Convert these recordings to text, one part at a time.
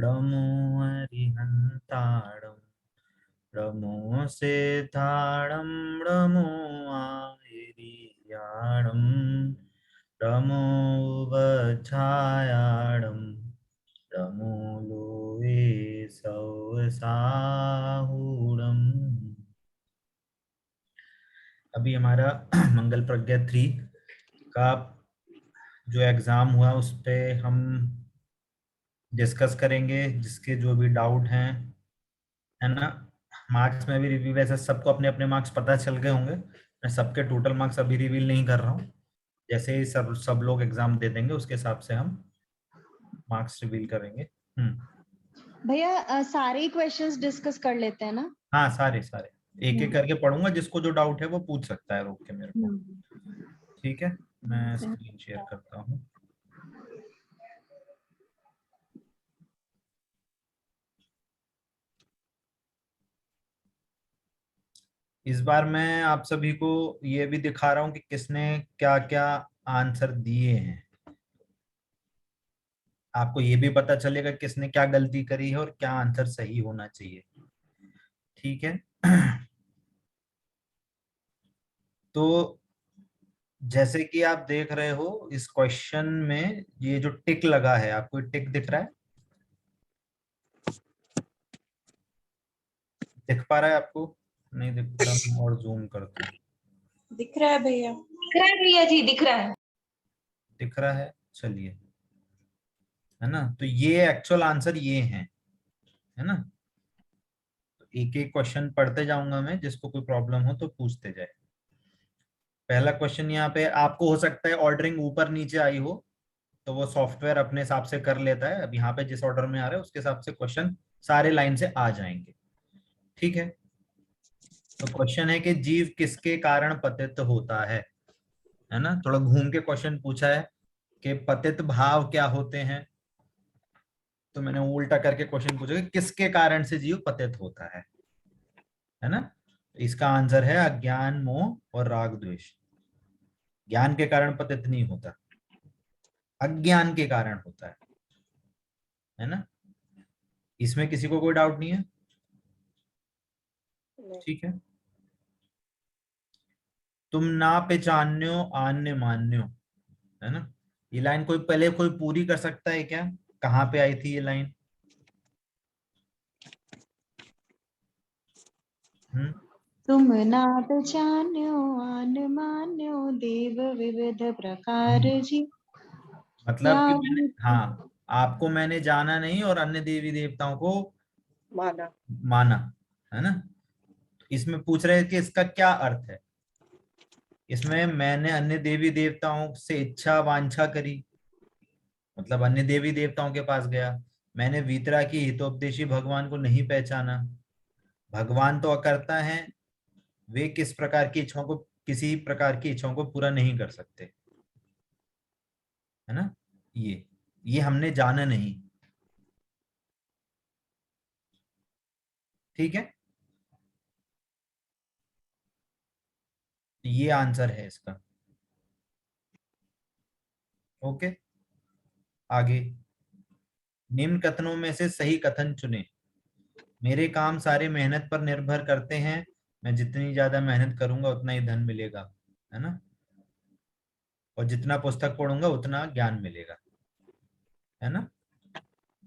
Promo अरिहन्ताणं प्रमो सेताणं प्रमो आयिर्याणं प्रमो वच्छायाणं प्रमो लोये सौसाहूणम्। अभी हमारा मंगल प्रज्ञा 3 का जो एग्जाम हुआ उस पे हम डिस्कस करेंगे, जिसके जो भी डाउट हैं, है ना। मार्क्स में भी रिव्यू, वैसे सबको अपने अपने मार्क्स पता चल गए होंगे, मैं सबके टोटल मार्क्स अभी रिवील नहीं कर रहा हूँ। जैसे ही सब सब लोग एग्जाम दे देंगे उसके हिसाब से हम मार्क्स रिवील करेंगे। भैया सारे क्वेश्चंस डिस्कस कर लेते हैं ना? हाँ, सारे सारे एक एक करके पढ़ूंगा, जिसको जो डाउट है वो पूछ सकता है रोक के मेरे को। ठीक है, मैं स्क्रीन शेयर करता हूँ। इस बार मैं आप सभी को ये भी दिखा रहा हूँ कि किसने क्या क्या आंसर दिए हैं। आपको ये भी पता चलेगा किसने क्या गलती करी है और क्या आंसर सही होना चाहिए। ठीक है। तो जैसे कि आप देख रहे हो इस क्वेश्चन में ये जो टिक लगा है, आपको टिक दिख रहा है? दिख पा रहा है आपको? नहीं दिख रहा, मैं और जूम करता हूँ। दिख रहा है भैया, दिख रहा है भैया जी, दिख रहा है। दिख रहा है, चलिए, है ना। तो ये एक्चुअल आंसर ये है ना। तो एक एक क्वेश्चन पढ़ते जाऊंगा मैं, जिसको कोई प्रॉब्लम हो तो पूछते जाए। पहला क्वेश्चन यहाँ पे आपको हो सकता है ऑर्डरिंग ऊपर नीचे आई हो, तो वो सॉफ्टवेयर अपने हिसाब से कर लेता है। अब यहाँ पे जिस ऑर्डर में आ रहा है उसके हिसाब से क्वेश्चन सारे लाइन से आ जाएंगे। ठीक है। तो क्वेश्चन है कि जीव किसके कारण पतित होता है ना। थोड़ा घूम के क्वेश्चन पूछा है कि पतित भाव क्या होते हैं, तो मैंने उल्टा करके क्वेश्चन पूछा कि किसके कारण से जीव पतित होता है ना। इसका आंसर है अज्ञान, मोह और राग द्वेष। ज्ञान के कारण पतित नहीं होता, अज्ञान के कारण होता है ना। इसमें किसी को कोई डाउट नहीं है? ठीक है। तुम ना पहचान्यो आन्य मान्यो, है ना। ये लाइन कोई पहले कोई पूरी कर सकता है क्या? कहाँ पे आई थी ये लाइन? तुम ना पहचान्यो आन मान्यो देव विविध प्रकार जी। मतलब कि मैंने, हाँ, आपको मैंने जाना नहीं और अन्य देवी देवताओं को माना। माना, है ना। इसमें पूछ रहे हैं कि इसका क्या अर्थ है। इसमें मैंने अन्य देवी देवताओं से इच्छा वांछा करी, मतलब अन्य देवी देवताओं के पास गया। मैंने वीतरा की हितोपदेशी भगवान को नहीं पहचाना। भगवान तो अकर्ता हैं, वे किस प्रकार की इच्छाओं को, किसी प्रकार की इच्छाओं को पूरा नहीं कर सकते, है ना। ये हमने जाना नहीं। ठीक है, ये आंसर है इसका। ओके, आगे। निम्न कथनों में से सही कथन चुने। मेरे काम सारे मेहनत पर निर्भर करते हैं, मैं जितनी ज्यादा मेहनत करूंगा उतना ही धन मिलेगा, है ना। और जितना पुस्तक पढ़ूंगा उतना ज्ञान मिलेगा, है ना।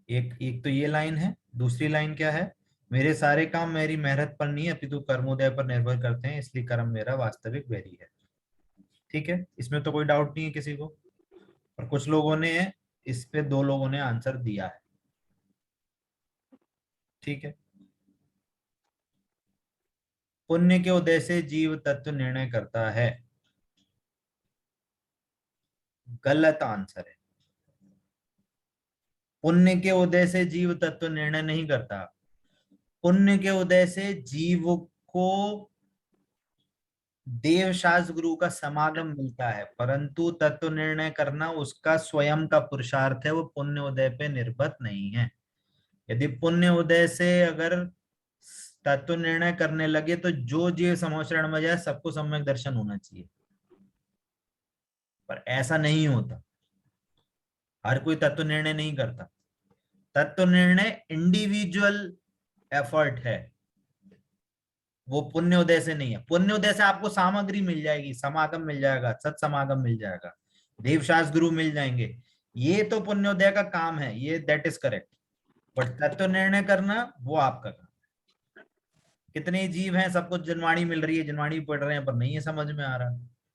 एक एक तो ये लाइन है। दूसरी लाइन क्या है? मेरे सारे काम मेरी मेहनत पर नहीं अपितु कर्मोदय पर निर्भर करते हैं, इसलिए कर्म मेरा वास्तविक वैरी है। ठीक है, इसमें तो कोई डाउट नहीं है किसी को। और कुछ लोगों ने, इस पे 2 लोगों ने आंसर दिया है। ठीक है। पुण्य के उदय से जीव तत्व निर्णय करता है, गलत आंसर है। पुण्य के उदय से जीव तत्व निर्णय नहीं करता। पुण्य के उदय से जीव को देव शास्त्र गुरु का समागम मिलता है, परंतु तत्व निर्णय करना उसका स्वयं का पुरुषार्थ है, वो पुण्य उदय पे निर्भर नहीं है। यदि पुण्य उदय से अगर तत्व निर्णय करने लगे तो जो जीव समोचरण में जाए सबको सम्यक दर्शन होना चाहिए, पर ऐसा नहीं होता। हर कोई तत्व निर्णय नहीं करता। तत्व निर्णय इंडिविजुअल एफर्ट है, वो पुण्योदय से नहीं है। पुण्योदय से आपको सामग्री मिल जाएगी, समागम मिल जाएगा, सत्समागम मिल जाएगा, देवशास्त्र गुरु मिल जाएंगे, ये तो पुण्योदय का काम है, ये दैट इज करेक्ट। बट तत्व निर्णय करना वो आपका काम। कितने जीव हैं, सबको जनवाणी मिल रही है, जनवाणी पढ़ रहे हैं, पर नहीं है समझ में आ रहा,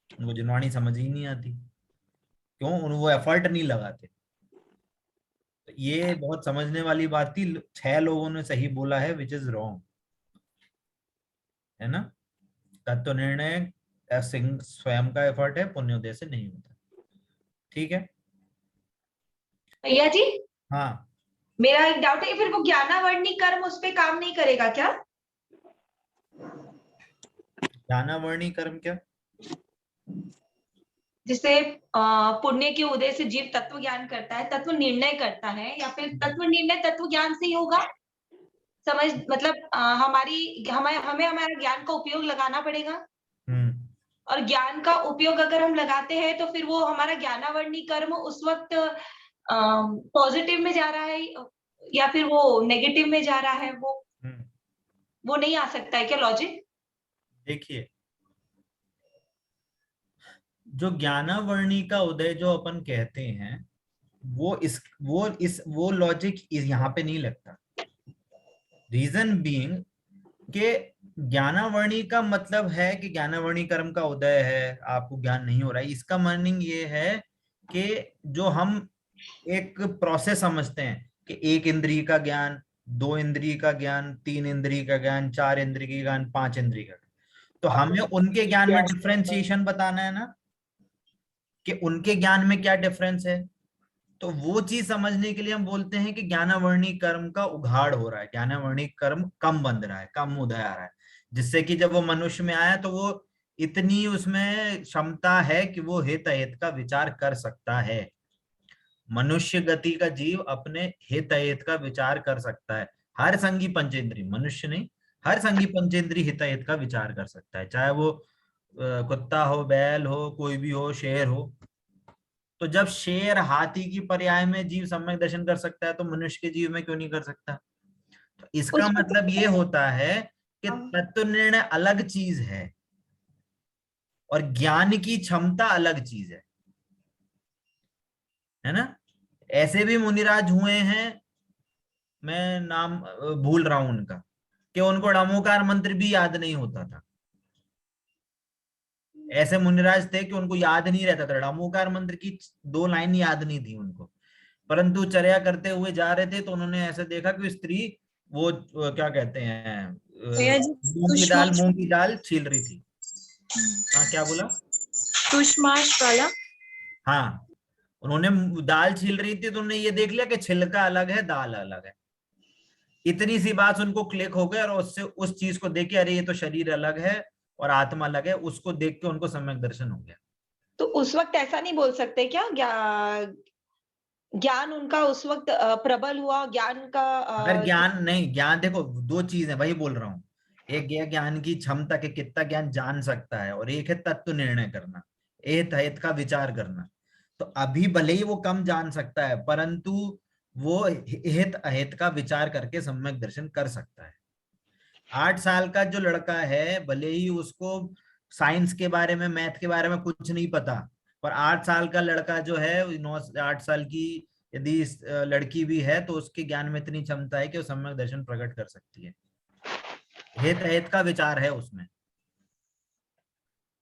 उनको जनवाणी समझ ही नहीं आती। क्यों? वो एफर्ट नहीं लगाते। तो ये बहुत समझने वाली बात थी। 6 लोगों ने सही बोला है, विच इज रॉन्ग, है ना। तत्व निर्णय स्वयं का एफर्ट है, पुण्योदय से नहीं होता। ठीक है भैया जी, हाँ। मेरा एक डाउट है, फिर वो ज्ञानावर्णी कर्म उस पे काम नहीं करेगा क्या? ज्ञानावर्णी कर्म क्या? जिससे पुण्य के उदय से जीव तत्व ज्ञान करता है, तत्व निर्णय करता है, या फिर तत्व निर्णय तत्व ज्ञान से ही होगा? समझ मतलब हमें हमारा ज्ञान का उपयोग लगाना पड़ेगा, और ज्ञान का उपयोग अगर हम लगाते हैं तो फिर वो हमारा ज्ञानावर्णी कर्म उस वक्त पॉजिटिव में जा रहा है या फिर वो नेगेटिव में जा रहा है, वो नहीं आ सकता है क्या लॉजिक? देखिए, जो ज्ञानावर्णी का उदय जो अपन कहते हैं, वो लॉजिक यहाँ पे नहीं लगता। रीजन बीइंग के ज्ञानावर्णी का मतलब है कि ज्ञानावर्णी कर्म का उदय है, आपको ज्ञान नहीं हो रहा है। इसका मीनिंग ये है कि जो हम एक प्रोसेस समझते हैं कि 1 इंद्रिय का ज्ञान, 2 इंद्रिय का ज्ञान, 3 इंद्रिय का ज्ञान, 4 इंद्रिय का ज्ञान, 5 इंद्रिय का, तो हमें उनके ज्ञान में डिफरेंशिएशन बताना है ना, कि उनके ज्ञान में क्या डिफरेंस है। तो वो चीज समझने के लिए हम बोलते हैं कि ज्ञानावर्णी कर्म का उघाड़ हो रहा है, ज्ञानावर्णी कर्म कम बन रहा है, कम उदय आ रहा है, जिससे कि जब वो मनुष्य में आया तो वो इतनी उसमें क्षमता है कि वो हित अहित का विचार कर सकता है। मनुष्य गति का जीव अपने हित अहित का विचार कर सकता है। हर संगी पंचेंद्री, मनुष्य नहीं, हर संगी पंचेंद्री हित अहित का विचार कर सकता है, चाहे वो कुत्ता हो, बैल हो, कोई भी हो, शेर हो। तो जब शेर हाथी की पर्याय में जीव सम्यक दर्शन कर सकता है, तो मनुष्य के जीव में क्यों नहीं कर सकता? तो इसका मतलब ये होता है कि तत्व निर्णय अलग चीज है और ज्ञान की क्षमता अलग चीज है ना। ऐसे भी मुनिराज हुए हैं, मैं नाम भूल रहा हूं उनका, कि उनको डमोकार मंत्र भी याद नहीं होता था। ऐसे मुनिराज थे कि उनको याद नहीं रहता था, डमोकार मंत्र की 2 लाइन याद नहीं थी उनको, परंतु चर्या करते हुए जा रहे थे तो उन्होंने ऐसे देखा कि स्त्री वो क्या कहते हैं, मूंग की दाल छील रही थी। हाँ, क्या बोला? सुषमाश वाला। हाँ, उन्होंने दाल छील रही थी तो उन्होंने ये देख लिया कि छिलका अलग है, दाल अलग है। इतनी सी बात उनको क्लिक हो गई और उससे उस चीज को देख के, अरे ये तो शरीर अलग है और आत्मा अलग है, उसको देख के उनको सम्यक दर्शन हो गया। तो उस वक्त ऐसा नहीं बोल सकते क्या, ज्ञान उनका उस वक्त प्रबल हुआ, ज्ञान का अगर ज्ञान नहीं, ज्ञान देखो 2 चीज है, वही बोल रहा हूँ। एक ये ज्ञान की क्षमता के कितना ज्ञान जान सकता है, और एक है तत्व निर्णय करना, एत हित का विचार करना। तो अभी भले ही वो कम जान सकता है, परंतु वो हित अहित का विचार करके सम्यक दर्शन कर सकता है। 8 साल का जो लड़का है, भले ही उसको साइंस के बारे में, मैथ के बारे में कुछ नहीं पता, पर 8 साल का लड़का जो है, 8 साल की यदि लड़की भी है, तो उसके ज्ञान में इतनी क्षमता है कि वो सम्यक दर्शन प्रकट कर सकती है, हित अहित का विचार है उसमें।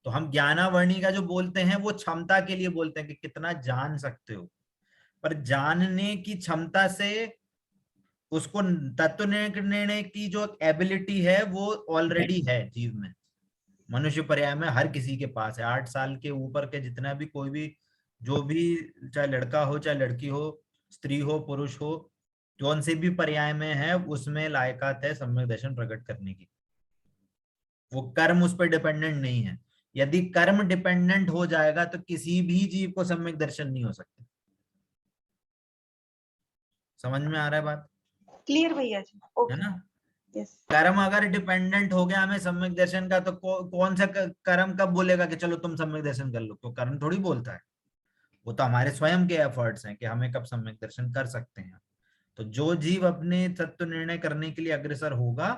तो हम ज्ञानावर्णी का जो बोलते हैं वो क्षमता के लिए बोलते हैं कि कितना जान सकते हो, पर जानने की क्षमता से उसको तत्व निर्णय की जो एबिलिटी है वो ऑलरेडी है जीव में, मनुष्य पर्याय में हर किसी के पास है। 8 साल के ऊपर के जितना भी कोई भी, जो भी, चाहे लड़का हो चाहे लड़की हो, स्त्री हो पुरुष हो, जौन से भी पर्याय में है, उसमें लायकात है सम्यक दर्शन प्रकट करने की। वो कर्म उस पर डिपेंडेंट नहीं है। यदि कर्म डिपेंडेंट हो जाएगा तो किसी भी जीव को सम्यक दर्शन नहीं हो सकता। समझ में आ रहा है बात? क्लियर भैया जी, है ना। यस। कर्म अगर डिपेंडेंट हो गया हमें सम्यक दर्शन का, तो कौन सा कर्म कब बोलेगा कि चलो तुम सम्यक दर्शन कर लो? तो कर्म थोड़ी बोलता है, वो तो हमारे स्वयं के एफर्ट्स हैं कि हमें कब सम्यक दर्शन कर सकते हैं। तो जो जीव अपने तत्व निर्णय करने के लिए अग्रसर होगा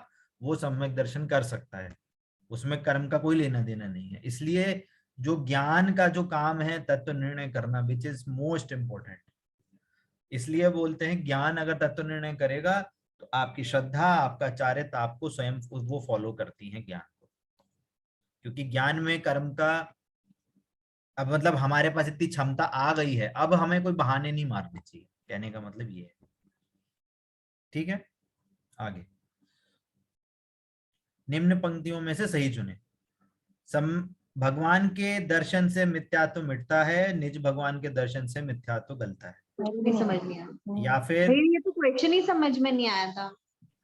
वो सम्यक दर्शन कर सकता है, उसमें कर्म का कोई लेना देना नहीं है। इसलिए जो ज्ञान का जो काम है तत्व निर्णय करना, विच इज मोस्ट इंपॉर्टेंट, इसलिए बोलते हैं ज्ञान अगर तत्व निर्णय करेगा तो आपकी श्रद्धा, आपका चारित्र आपको स्वयं वो फॉलो करती हैं ज्ञान को, क्योंकि ज्ञान में कर्म का अब मतलब हमारे पास इतनी क्षमता आ गई है, अब हमें कोई बहाने नहीं मारने चाहिए, कहने का मतलब ये है। ठीक है, आगे निम्न पंक्तियों में से सही चुने। भगवान के दर्शन से मिथ्यात्व मिटता है, निज भगवान के दर्शन से मिथ्यात्व गलता है। नहीं समझ नहीं आया या फिर भैया, ये तो क्वेश्चन ही समझ में नहीं आया था।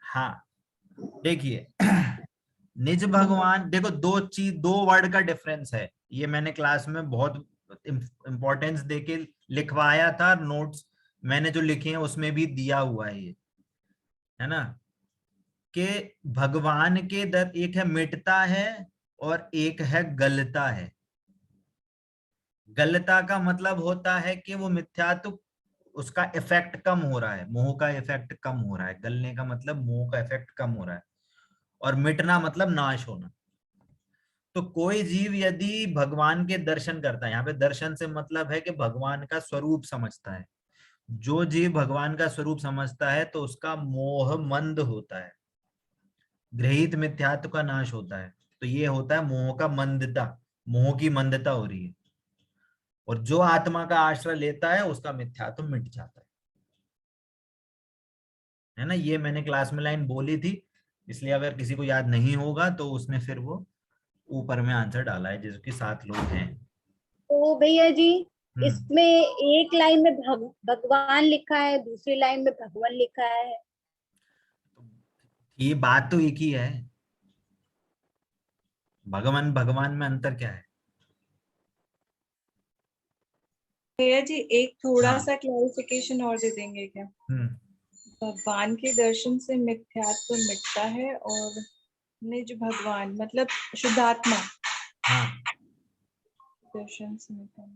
हाँ देखिए निज भगवान, देखो दो वर्ड का डिफरेंस है, ये मैंने क्लास में बहुत इंपॉर्टेंस देके लिखवाया था, नोट्स मैंने जो लिखे हैं उसमें भी दिया हुआ है ये, है ना, कि भगवान के दर एक है मिटता है और एक है गलता है। गलता का मतलब होता है कि वो मिथ्यात्व, उसका इफेक्ट कम हो रहा है, मोह का इफेक्ट कम हो रहा है, गलने का मतलब मोह का इफेक्ट कम हो रहा है, और मिटना मतलब नाश होना। तो कोई जीव यदि भगवान के दर्शन करता है, यहाँ पे दर्शन से मतलब है कि भगवान का स्वरूप समझता है, जो जीव भगवान का स्वरूप समझता है तो उसका मोह मंद होता है, गृहीत मिथ्यात्व का नाश होता है। तो ये होता है मोह का मंदता, मोह की मंदता हो रही है, और जो आत्मा का आश्रय लेता है उसका मिथ्यात्व मिट जाता है ना। ये मैंने क्लास में लाइन बोली थी, इसलिए अगर किसी को याद नहीं होगा तो उसने फिर वो ऊपर में आंसर डाला है, जिसके 7 लोग हैं। तो भैया जी, हम्म, इसमें एक लाइन में भगवान लिखा है, दूसरी लाइन में भगवान लिखा है। ये बात तो एक ही है, भगवान भगवान में अंतर क्या है? भैया जी एक थोड़ा हाँ, सा क्लैरिफिकेशन और दे देंगे क्या? हम्म, भगवान के दर्शन से मिथ्यात्व मिटता है और निज भगवान मतलब शुद्धात्मा हाँ, दर्शन से मिटता।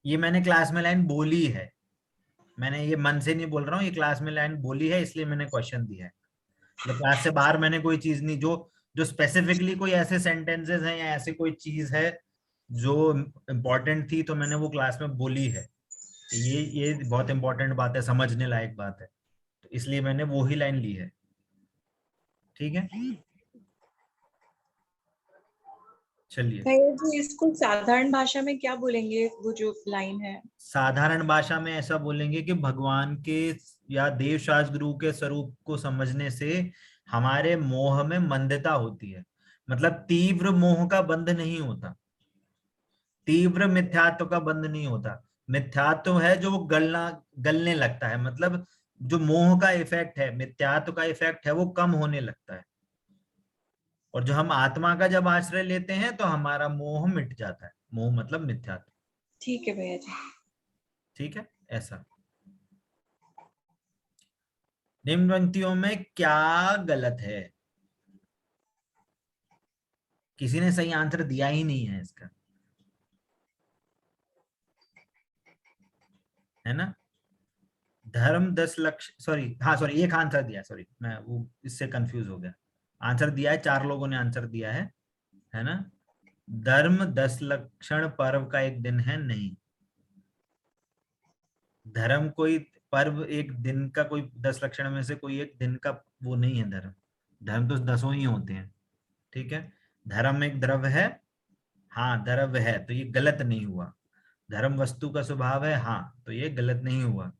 ये मैंने क्लास में लाइन बोली है, मैंने ये मन से नहीं बोल रहा हूँ, ये क्लास में लाइन बोली है, इसलिए मैंने क्वेश्चन दिया है। मतलब क्लास से बाहर मैंने कोई चीज नहीं, जो जो स्पेसिफिकली कोई ऐसे सेंटेंसेस हैं या ऐसी कोई चीज है जो इम्पोर्टेंट थी तो मैंने वो क्लास में बोली है। ये बहुत इंपॉर्टेंट बात है, समझने लायक बात है, तो इसलिए मैंने वो ही लाइन ली है। ठीक है, चलिए। भैया जी इसको साधारण भाषा में क्या बोलेंगे, वो जो लाइन है? साधारण भाषा में ऐसा बोलेंगे कि भगवान के या देव शास्त्र गुरु के स्वरूप को समझने से हमारे मोह में मंदता होती है, मतलब तीव्र मोह का बंध नहीं होता, तीव्र मिथ्यात्व का बंध नहीं होता। मिथ्यात्व है जो गलने लगता है, मतलब जो मोह का इफेक्ट है, मिथ्यात्व का इफेक्ट है वो कम होने लगता है, और जो हम आत्मा का जब आश्रय लेते हैं तो हमारा मोह मिट जाता है, मोह मतलब मिथ्यात्व। ठीक है भैया जी। ठीक है, ऐसा। निम्न पंक्तियों में क्या गलत है? किसी ने सही आंसर दिया ही नहीं है इसका, है ना। धर्म 10 लक्ष, सॉरी, हाँ सॉरी, एक आंसर दिया, सॉरी मैं वो इससे कंफ्यूज हो गया। आंसर दिया है, 4 लोगों ने आंसर दिया है ना। धर्म 10 लक्षण पर्व का एक दिन है, नहीं। धर्म कोई पर्व एक दिन का, कोई 10 लक्षण में से कोई एक दिन का वो नहीं है धर्म। धर्म तो 10 ही होते हैं। ठीक है, धर्म एक द्रव्य है, हाँ द्रव्य है, तो ये गलत नहीं हुआ। धर्म वस्तु का स्वभाव है, हाँ, तो ये गलत नहीं हुआ।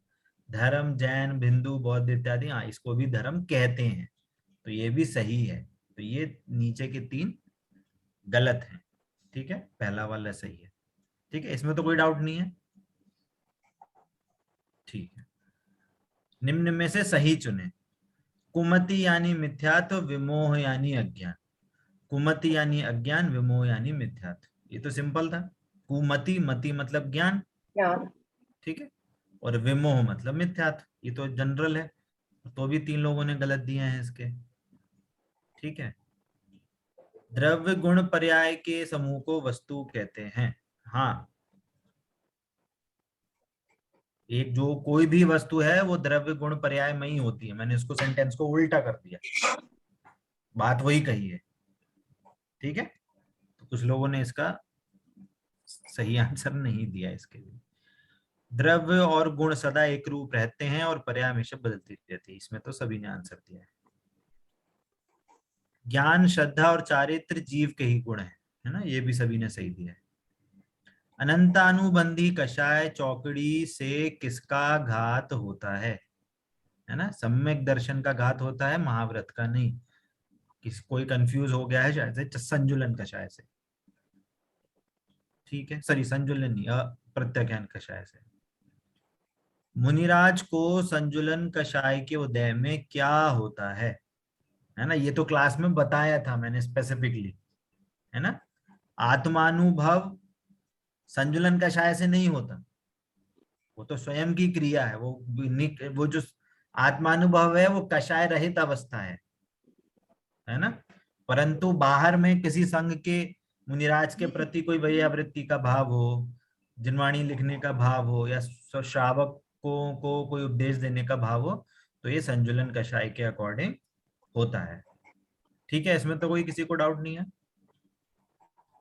धर्म जैन हिंदू बौद्ध इत्यादि, हाँ इसको भी धर्म कहते हैं, तो ये भी सही है। तो ये नीचे के 3 गलत हैं। ठीक है, पहला वाला सही है। ठीक है, इसमें तो कोई डाउट नहीं है। ठीक है, निम्न में से सही चुने। कुमति यानी मिथ्यात्व, विमोह यानी अज्ञान। कुमति यानी अज्ञान, विमोह यानी मिथ्यात्व, ये तो सिंपल था। कुमति, मति मतलब ज्ञान, ठीक है, और विमोह मतलब मिथ्यात्व, ये तो जनरल है। तो भी 3 लोगों ने गलत दिए हैं इसके। ठीक है, द्रव्य गुण पर्याय के समूह को वस्तु कहते हैं। हाँ, एक जो कोई भी वस्तु है वो द्रव्य गुण पर्याय में ही होती है। मैंने इसको सेंटेंस को उल्टा कर दिया, बात वही कही है। ठीक है, तो कुछ लोगों ने इसका सही आंसर नहीं दिया इसके लिए। द्रव्य और गुण सदा एक रूप रहते हैं और पर्याय हमेशा बदलती रहती है, इसमें तो सभी ने आंसर दिया है। ज्ञान, श्रद्धा और चारित्र जीव के ही गुण है ना, ये भी सभी ने सही दिया है। अनंतानुबंधी कषाय चौकड़ी से किसका घात होता है ना? सम्यक दर्शन का घात होता है, महाव्रत का नहीं। कोई कंफ्यूज हो गया है शायद से संजुलन कषाय से। ठीक है, सॉरी संजुलन नहीं, प्रत्याख्यान कषाय से। मुनिराज को संजुलन कषाय के उदय में क्या होता है ना? ये तो क्लास में बताया था मैंने स्पेसिफिकली, है ना। आत्मानुभव संजुलन कषाय से नहीं होता, वो तो स्वयं की क्रिया है। वो जो आत्मानुभव है वो कषाय रहित अवस्था है ना। परंतु बाहर में किसी संघ के मुनिराज के प्रति कोई वैयावृत्ति का भाव हो, जिनवाणी लिखने का भाव हो, या श्रावकों को कोई उपदेश देने का भाव हो, तो ये संजुलन कषाय के अकॉर्डिंग होता है। ठीक है, इसमें तो कोई किसी को डाउट नहीं है।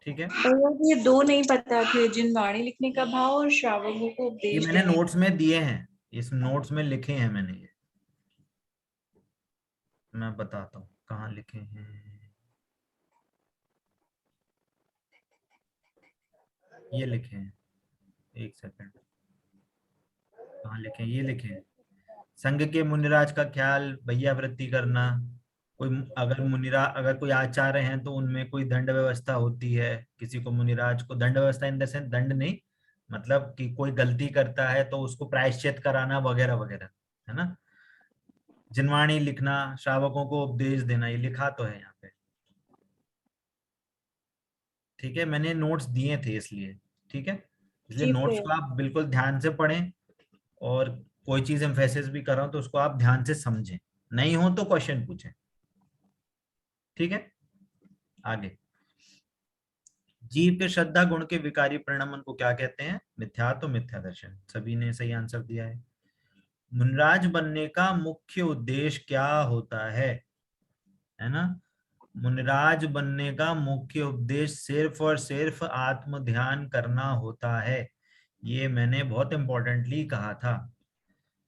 ठीक है, ये दो नहीं पता थे, जिनवाणी लिखने का भाव और श्रावकों को ये उपदेश मैंने देने। नोट्स में दिए हैं, इस नोट्स में लिखे हैं मैंने। ये मैं बताता हूँ कहाँ लिखे हैं। ये लिखे हैं, एक सेकंड, कहाँ लिखे हैं? ये लिखे हैं, संघ के मुनिराज का ख्याल, भैयावृत्ति करना। अगर कोई आचार्य हैं तो उनमें कोई दंड व्यवस्था होती है। किसी को मुनिराज को दंड व्यवस्था इन द सेंस दंड नहीं, मतलब कि कोई गलती करता है तो उसको प्रायश्चित कराना वगैरह वगैरह, है ना। जिनवाणी लिखना, श्रावकों को उपदेश देना, ये लिखा तो है यहाँ पे। ठीक है, मैंने नोट्स दिए थे इसलिए। ठीक है, इसलिए जी नोट्स भैया। को आप बिल्कुल ध्यान से पढ़ें, और कोई चीज एम्फेसिस भी कर रहा हूं तो उसको आप ध्यान से समझें, नहीं हो तो क्वेश्चन पूछें। ठीक है, आगे। जीव के श्रद्धा गुण के विकारी परिणामन को क्या कहते हैं? मिथ्या तो मिथ्या दर्शन, सभी ने सही आंसर दिया है। मुनराज बनने का मुख्य उद्देश्य क्या होता है ना। मुनिराज बनने का मुख्य उद्देश्य सिर्फ और सिर्फ आत्म ध्यान करना होता है, ये मैंने बहुत इंपॉर्टेंटली कहा था।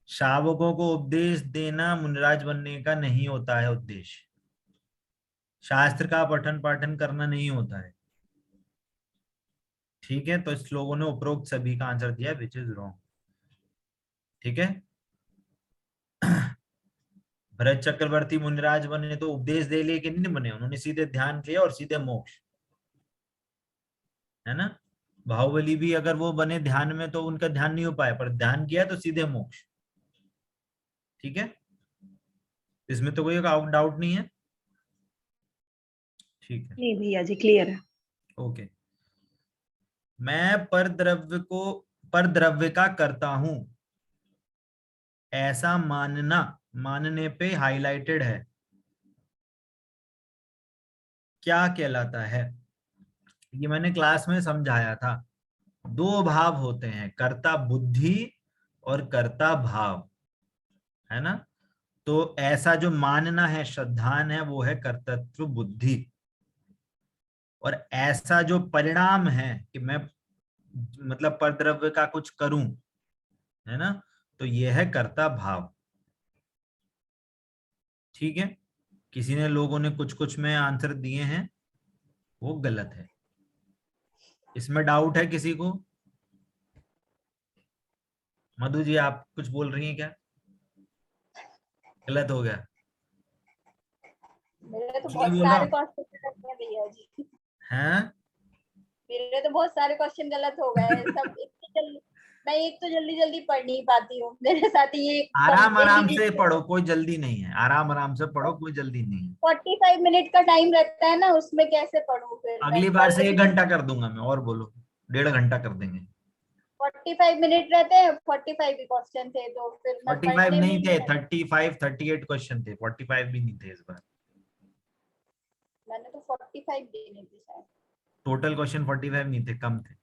श्रावकों को उपदेश देना मुनिराज बनने का नहीं होता है उद्देश्य। शास्त्र का पठन पाठन करना नहीं होता है। ठीक है, तो इस लोगों ने उपरोक्त सभी का आंसर दिया, विच इज रॉन्ग। ठीक है, भरत चक्रवर्ती मुनिराज बने तो उपदेश दे लिए कि नहीं बने? उन्होंने सीधे ध्यान किया और सीधे मोक्ष, है ना। बाहुबली भी अगर वो बने ध्यान में तो उनका ध्यान नहीं हो पाया, पर ध्यान किया तो सीधे मोक्ष। ठीक है, इसमें तो कोई डाउट नहीं है। ठीक है, नहीं भैया जी, क्लियर है। ओके। मैं पर द्रव्य का करता हूं, ऐसा मानने पे हाईलाइटेड है, क्या कहलाता है? ये मैंने क्लास में समझाया था। दो भाव होते हैं, कर्ता बुद्धि और कर्ता भाव, है ना। तो ऐसा जो मानना है, श्रद्धान है, वो है कर्तृत्व बुद्धि। और ऐसा जो परिणाम है कि मैं मतलब परद्रव्य का कुछ करूं, है ना, तो ये है कर्ता भाव। ठीक है, किसी ने लोगों ने कुछ कुछ में आंसर दिए हैं, वो गलत है। इसमें डाउट है किसी को? मधु जी आप कुछ बोल रही हैं क्या? गलत हो गया? मेरे तो इसलिए बहुत बोल रहा सारे हूँ। क्वेश्चन गलत हैं भैया जी। हैं? मेरे तो बहुत सारे क्वेश्चन गलत हो गए सब। मैं एक तो जल्दी जल्दी पढ़ नहीं पाती हूँ, मेरे साथ ये आराम आराम से एक पढ़ो, कोई जल्दी नहीं है। आराम आराम से पढ़ो, कोई जल्दी नहीं है। 45 मिनट का टाइम रहता है ना, उसमें कैसे पढूं? फिर मैं अगली बार पढ़ से 1 लेती घंटा कर दूंगा मैं, और बोलो 1.5 घंटा कर देंगे। 45 मिनट रहते हैं, 45 ही क्वेश्चन थे तो फिर मैं 45 पढ़ने में नहीं थे, ही 35 38 क्वेश्चन थे, 45 भी नहीं थे इस बार। मैंने तो 45 देने थे शायद। टोटल क्वेश्चन 45 नहीं थे, कम थे,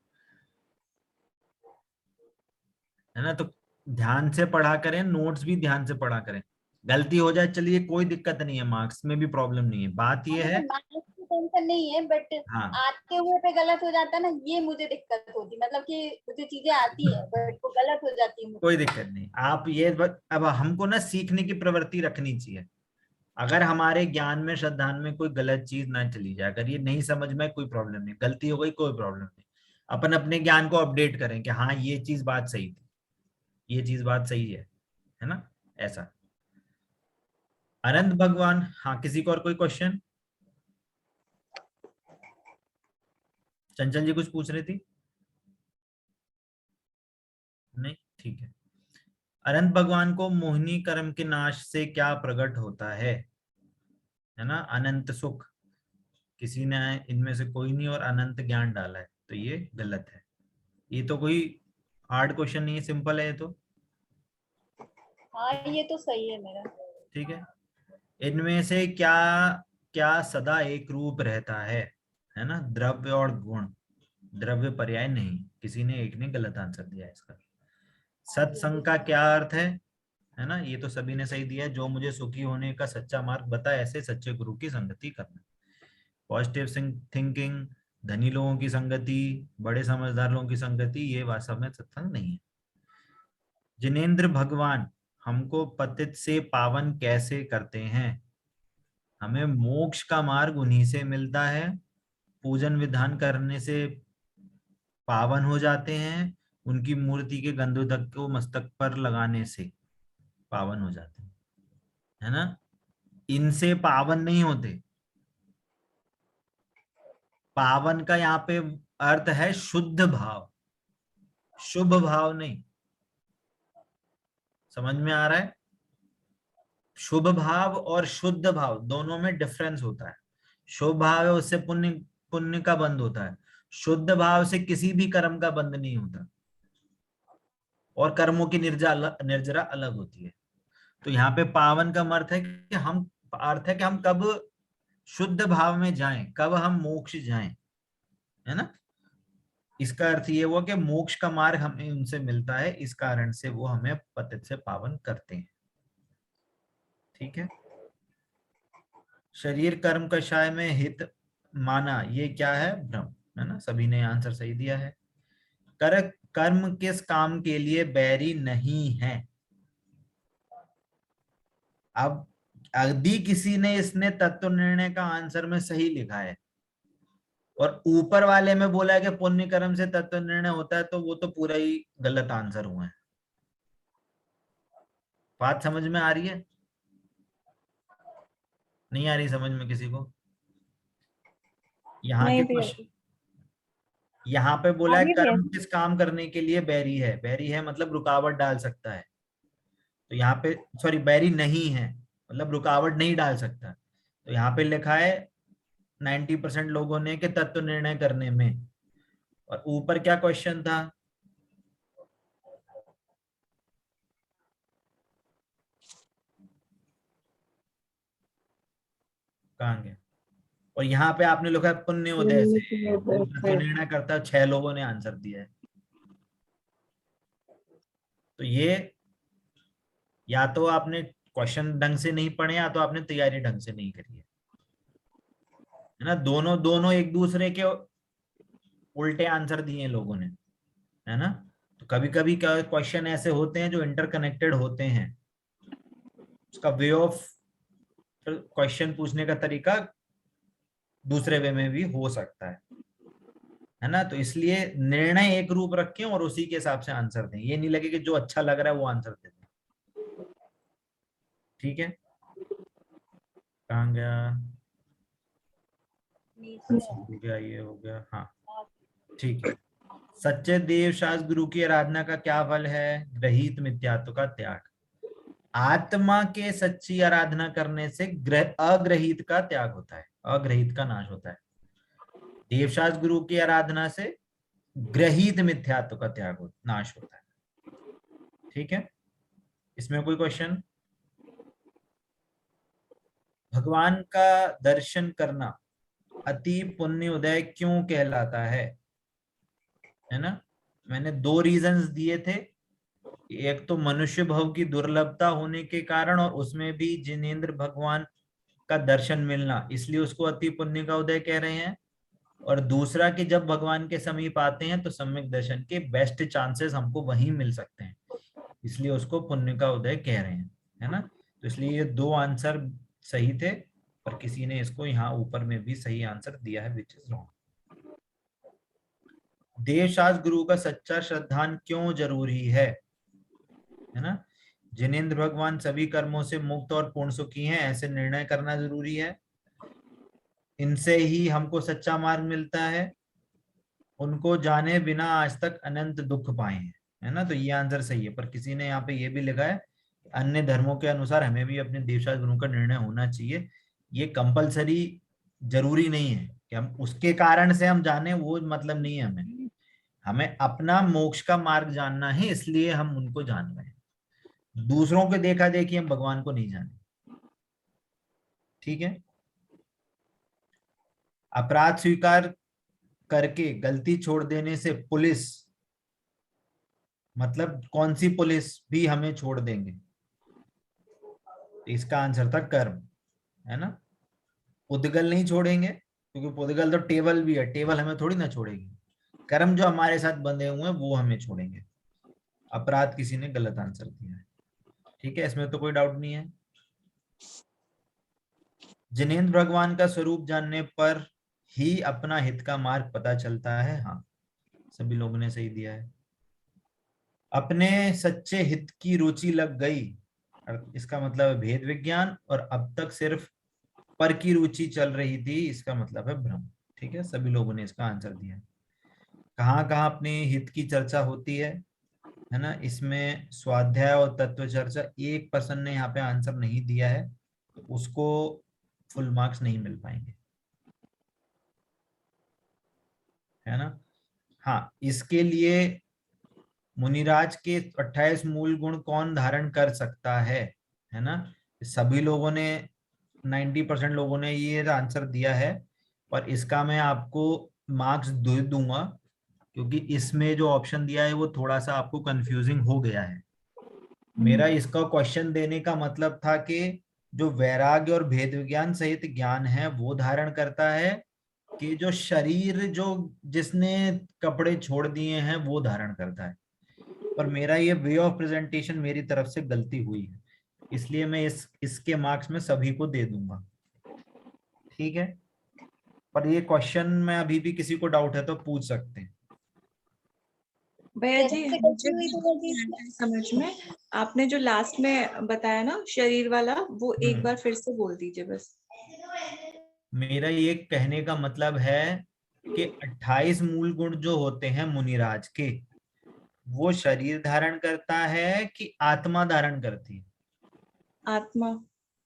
है ना। तो ध्यान से पढ़ा करें, नोट्स भी ध्यान से पढ़ा करें। गलती हो जाए चलिए कोई दिक्कत नहीं है, मार्क्स में भी प्रॉब्लम नहीं है, बात ये है। मार्क्स की टेंशन नहीं है, बट हाँ आते हुए पे गलत हो जाता है ना, ये मुझे दिक्कत होती, मतलब कि मुझे चीजें आती है बट वो गलत हो जाती है कोई मुझसे। दिक्कत नहीं, आप ये अब हमको ना सीखने की प्रवृत्ति रखनी चाहिए। अगर हमारे ज्ञान में श्रद्धान में कोई गलत चीज ना चली जाए, अगर ये नहीं समझ में कोई प्रॉब्लम नहीं, गलती हो गई कोई प्रॉब्लम नहीं, अपन अपने ज्ञान को अपडेट करें कि हाँ ये चीज बात सही थी, ये चीज बात सही है ना, ऐसा। अनंत भगवान, हाँ किसी को और कोई क्वेश्चन? चंचल जी कुछ पूछ रही थी? नहीं, ठीक है। अनंत भगवान को मोहिनी कर्म के नाश से क्या प्रकट होता है ना, अनंत सुख। किसी ने इनमें से कोई नहीं और अनंत ज्ञान डाला है, तो ये गलत है। ये तो कोई हार्ड क्वेश्चन नहीं है, सिंपल है ये तो। हाँ ये तो सही है मेरा। ठीक है, इनमें से क्या क्या सदा एक रूप रहता है ना, द्रव्य और गुण। द्रव्य पर्याय नहीं, किसी ने एक ने गलत आंसर दिया है इसका। सत्संग का क्या अर्थ है ना, ये तो सभी ने सही दिया है। जो मुझे सुखी होने का सच्चा मार्ग बताए, ऐसे सच्चे गुरु की संगति करना। पॉजिटिव थिंकिंग, धनी लोगों की संगति, बड़े समझदार लोगों की संगति, ये वास्तव में सत्संग नहीं है। जिनेंद्र भगवान हमको पतित से पावन कैसे करते हैं? हमें मोक्ष का मार्ग उन्हीं से मिलता है, पूजन विधान करने से पावन हो जाते हैं, उनकी मूर्ति के गंधोदक को मस्तक पर लगाने से पावन हो जाते हैं, है ना। इनसे पावन नहीं होते। पावन का यहाँ पे अर्थ है शुद्ध भाव, शुभ भाव नहीं। समझ में आ रहा है? शुभ भाव और शुद्ध भाव दोनों में डिफरेंस होता है। शुभ भाव है उससे पुण्य पुण्य का बंध होता है, शुद्ध भाव से किसी भी कर्म का बंध नहीं होता, और कर्मों की निर्जरा अलग होती है। तो यहाँ पे पावन का अर्थ है कि हम कब शुद्ध भाव में जाएं, कब हम मोक्ष जाएं, है ना। इसका अर्थ ये हुआ कि मोक्ष का मार्ग हमें उनसे मिलता है, इस कारण से वो हमें पतित से पावन करते हैं। ठीक है। शरीर कर्म कषाय में हित माना, ये क्या है? भ्रम, है ना। सभी ने आंसर सही दिया है। कर्म किस काम के लिए बैरी नहीं है? अब यदि किसी ने इसने तत्व निर्णय का आंसर में सही लिखा है और ऊपर वाले में बोला है कि पुण्य कर्म से तत्व निर्णय होता है, तो वो तो पूरा ही गलत आंसर हुआ है। बात समझ में आ रही है? नहीं आ रही समझ में किसी को? यहाँ के क्वेश्चन, यहाँ पे बोला है कर्म किस काम करने के लिए बैरी है। बैरी है मतलब रुकावट डाल सकता है, तो यहाँ पे सॉरी बैरी नहीं है मतलब रुकावट नहीं डाल सकता। तो यहाँ पे लिखा है 90% लोगों ने कि तत्व निर्णय करने में। और ऊपर क्या क्वेश्चन था? कहाँ गया? और यहाँ पे आपने लिखा है पुण्य उदय से तत्व निर्णय करता है, 6 लोगों ने आंसर दिया है। तो ये या तो आपने क्वेश्चन ढंग से नहीं पढ़े या तो आपने तैयारी ढंग से नहीं करी है ना। दोनों दोनों एक दूसरे के उल्टे आंसर दिए लोगों ने, है ना। तो कभी कभी क्वेश्चन ऐसे होते हैं जो इंटरकनेक्टेड होते हैं, उसका वे ऑफ क्वेश्चन पूछने का तरीका दूसरे वे में भी हो सकता है ना। तो इसलिए निर्णय एक रूप रखें और उसी के हिसाब से आंसर दें। ये नहीं लगे कि जो अच्छा लग रहा है वो आंसर दे दें। ठीक है, कहाँ गया? हो गया, ये हो गया, हाँ ठीक है। सच्चे देव शास्त्र गुरु की आराधना का क्या फल है? ग्रहित मिथ्यात्व का त्याग। आत्मा के सच्ची आराधना करने से अग्रहित का त्याग होता है, अग्रहित का नाश होता है। देवशास्त्र गुरु की आराधना से ग्रहित मिथ्यात्व का त्याग नाश होता है। ठीक है, इसमें कोई क्वेश्चन? भगवान का दर्शन करना अति पुण्य उदय क्यों कहलाता है ना। मैंने 2 रीजंस दिए थे। एक तो मनुष्य भव की दुर्लभता होने के कारण, और उसमें भी जिनेंद्र भगवान का दर्शन मिलना, इसलिए उसको अति पुण्य का उदय कह रहे हैं। और दूसरा कि जब भगवान के समीप आते हैं तो सम्यक दर्शन के बेस्ट चांसेस हमको वहीं मिल सकते हैं, इसलिए उसको पुण्य का उदय कह रहे हैं, है ना। तो इसलिए ये दो आंसर सही थे, और किसी ने इसको यहाँ ऊपर में भी सही आंसर दिया है, विच इज रॉन्ग। देवशास्त्र गुरु का सच्चा श्रद्धान क्यों जरूरी है ना। जिनेंद्र भगवान सभी कर्मों से मुक्त और पूर्ण सुखी हैं, ऐसे निर्णय करना जरूरी है। इनसे ही हमको सच्चा मार्ग मिलता है, उनको जाने बिना आज तक अनंत दुख पाए हैं, है ना। तो ये आंसर सही है। पर किसी ने यहाँ पे ये भी लिखा है अन्य धर्मों के अनुसार हमें भी अपने देवशास्त्र गुरु का निर्णय होना चाहिए। ये कंपलसरी जरूरी नहीं है कि हम उसके कारण से हम जाने, वो मतलब नहीं है। हमें हमें अपना मोक्ष का मार्ग जानना है, इसलिए हम उनको जान रहे हैं। दूसरों के देखा देखी हम भगवान को नहीं जाने। ठीक है। अपराध स्वीकार करके गलती छोड़ देने से पुलिस, मतलब कौन सी पुलिस भी हमें छोड़ देंगे। इसका आंसर था कर्म, है ना। पुद्गल नहीं छोड़ेंगे, क्योंकि पुद्गल तो टेबल भी है, टेबल हमें थोड़ी ना छोड़ेगी। कर्म जो हमारे साथ बंधे हुए हैं वो हमें छोड़ेंगे। अपराध किसी ने गलत आंसर दिया है। ठीक है, इसमें तो कोई डाउट नहीं है। जिनेंद्र भगवान का स्वरूप जानने पर ही अपना हित का मार्ग पता चलता है। हाँ, सभी लोगों ने सही दिया है। अपने सच्चे हित की रुचि लग गई, इसका मतलब है भेद विज्ञान, और अब तक सिर्फ पर की रुचि चल रही थी, इसका मतलब है भ्रम। ठीक है, सभी लोगों ने इसका आंसर दिया। कहाँ कहाँ अपने हित की चर्चा होती है ना। इसमें स्वाध्याय और तत्व चर्चा। एक पर्सन ने यहाँ पे आंसर नहीं दिया है, तो उसको फुल मार्क्स नहीं मिल पाएंगे, है ना। हाँ, इसके लिए मुनिराज के 28 मूल गुण कौन धारण कर सकता है ना। सभी लोगों ने 90% लोगों ने ये आंसर दिया है, और इसका मैं आपको मार्क्स दे दूंगा, क्योंकि इसमें जो ऑप्शन दिया है वो थोड़ा सा आपको कंफ्यूजिंग हो गया है। मेरा इसका क्वेश्चन देने का मतलब था कि जो वैराग्य और भेद विज्ञान सहित ज्ञान है वो धारण करता है, कि जो शरीर जो जिसने कपड़े छोड़ दिए हैं वो धारण करता है। पर मेरा ये वे ऑफ प्रेजेंटेशन मेरी तरफ से गलती हुई है, इसलिए मैं इसके मार्क्स में सभी को दे दूंगा। ठीक है, पर ये क्वेश्चन में अभी भी किसी को डाउट है तो पूछ सकते हैं। भैया जी कैसे मुझे हुई तो वो चीज? समझ में, आपने जो लास्ट में बताया ना शरीर वाला, वो एक बार फिर से बोल दीजिए बस। मेरा ये कहने का मतलब है कि 28 मूल गुण जो होते हैं मुनिराज के, वो शरीर धारण करता है कि आत्मा धारण करती है। आत्मा।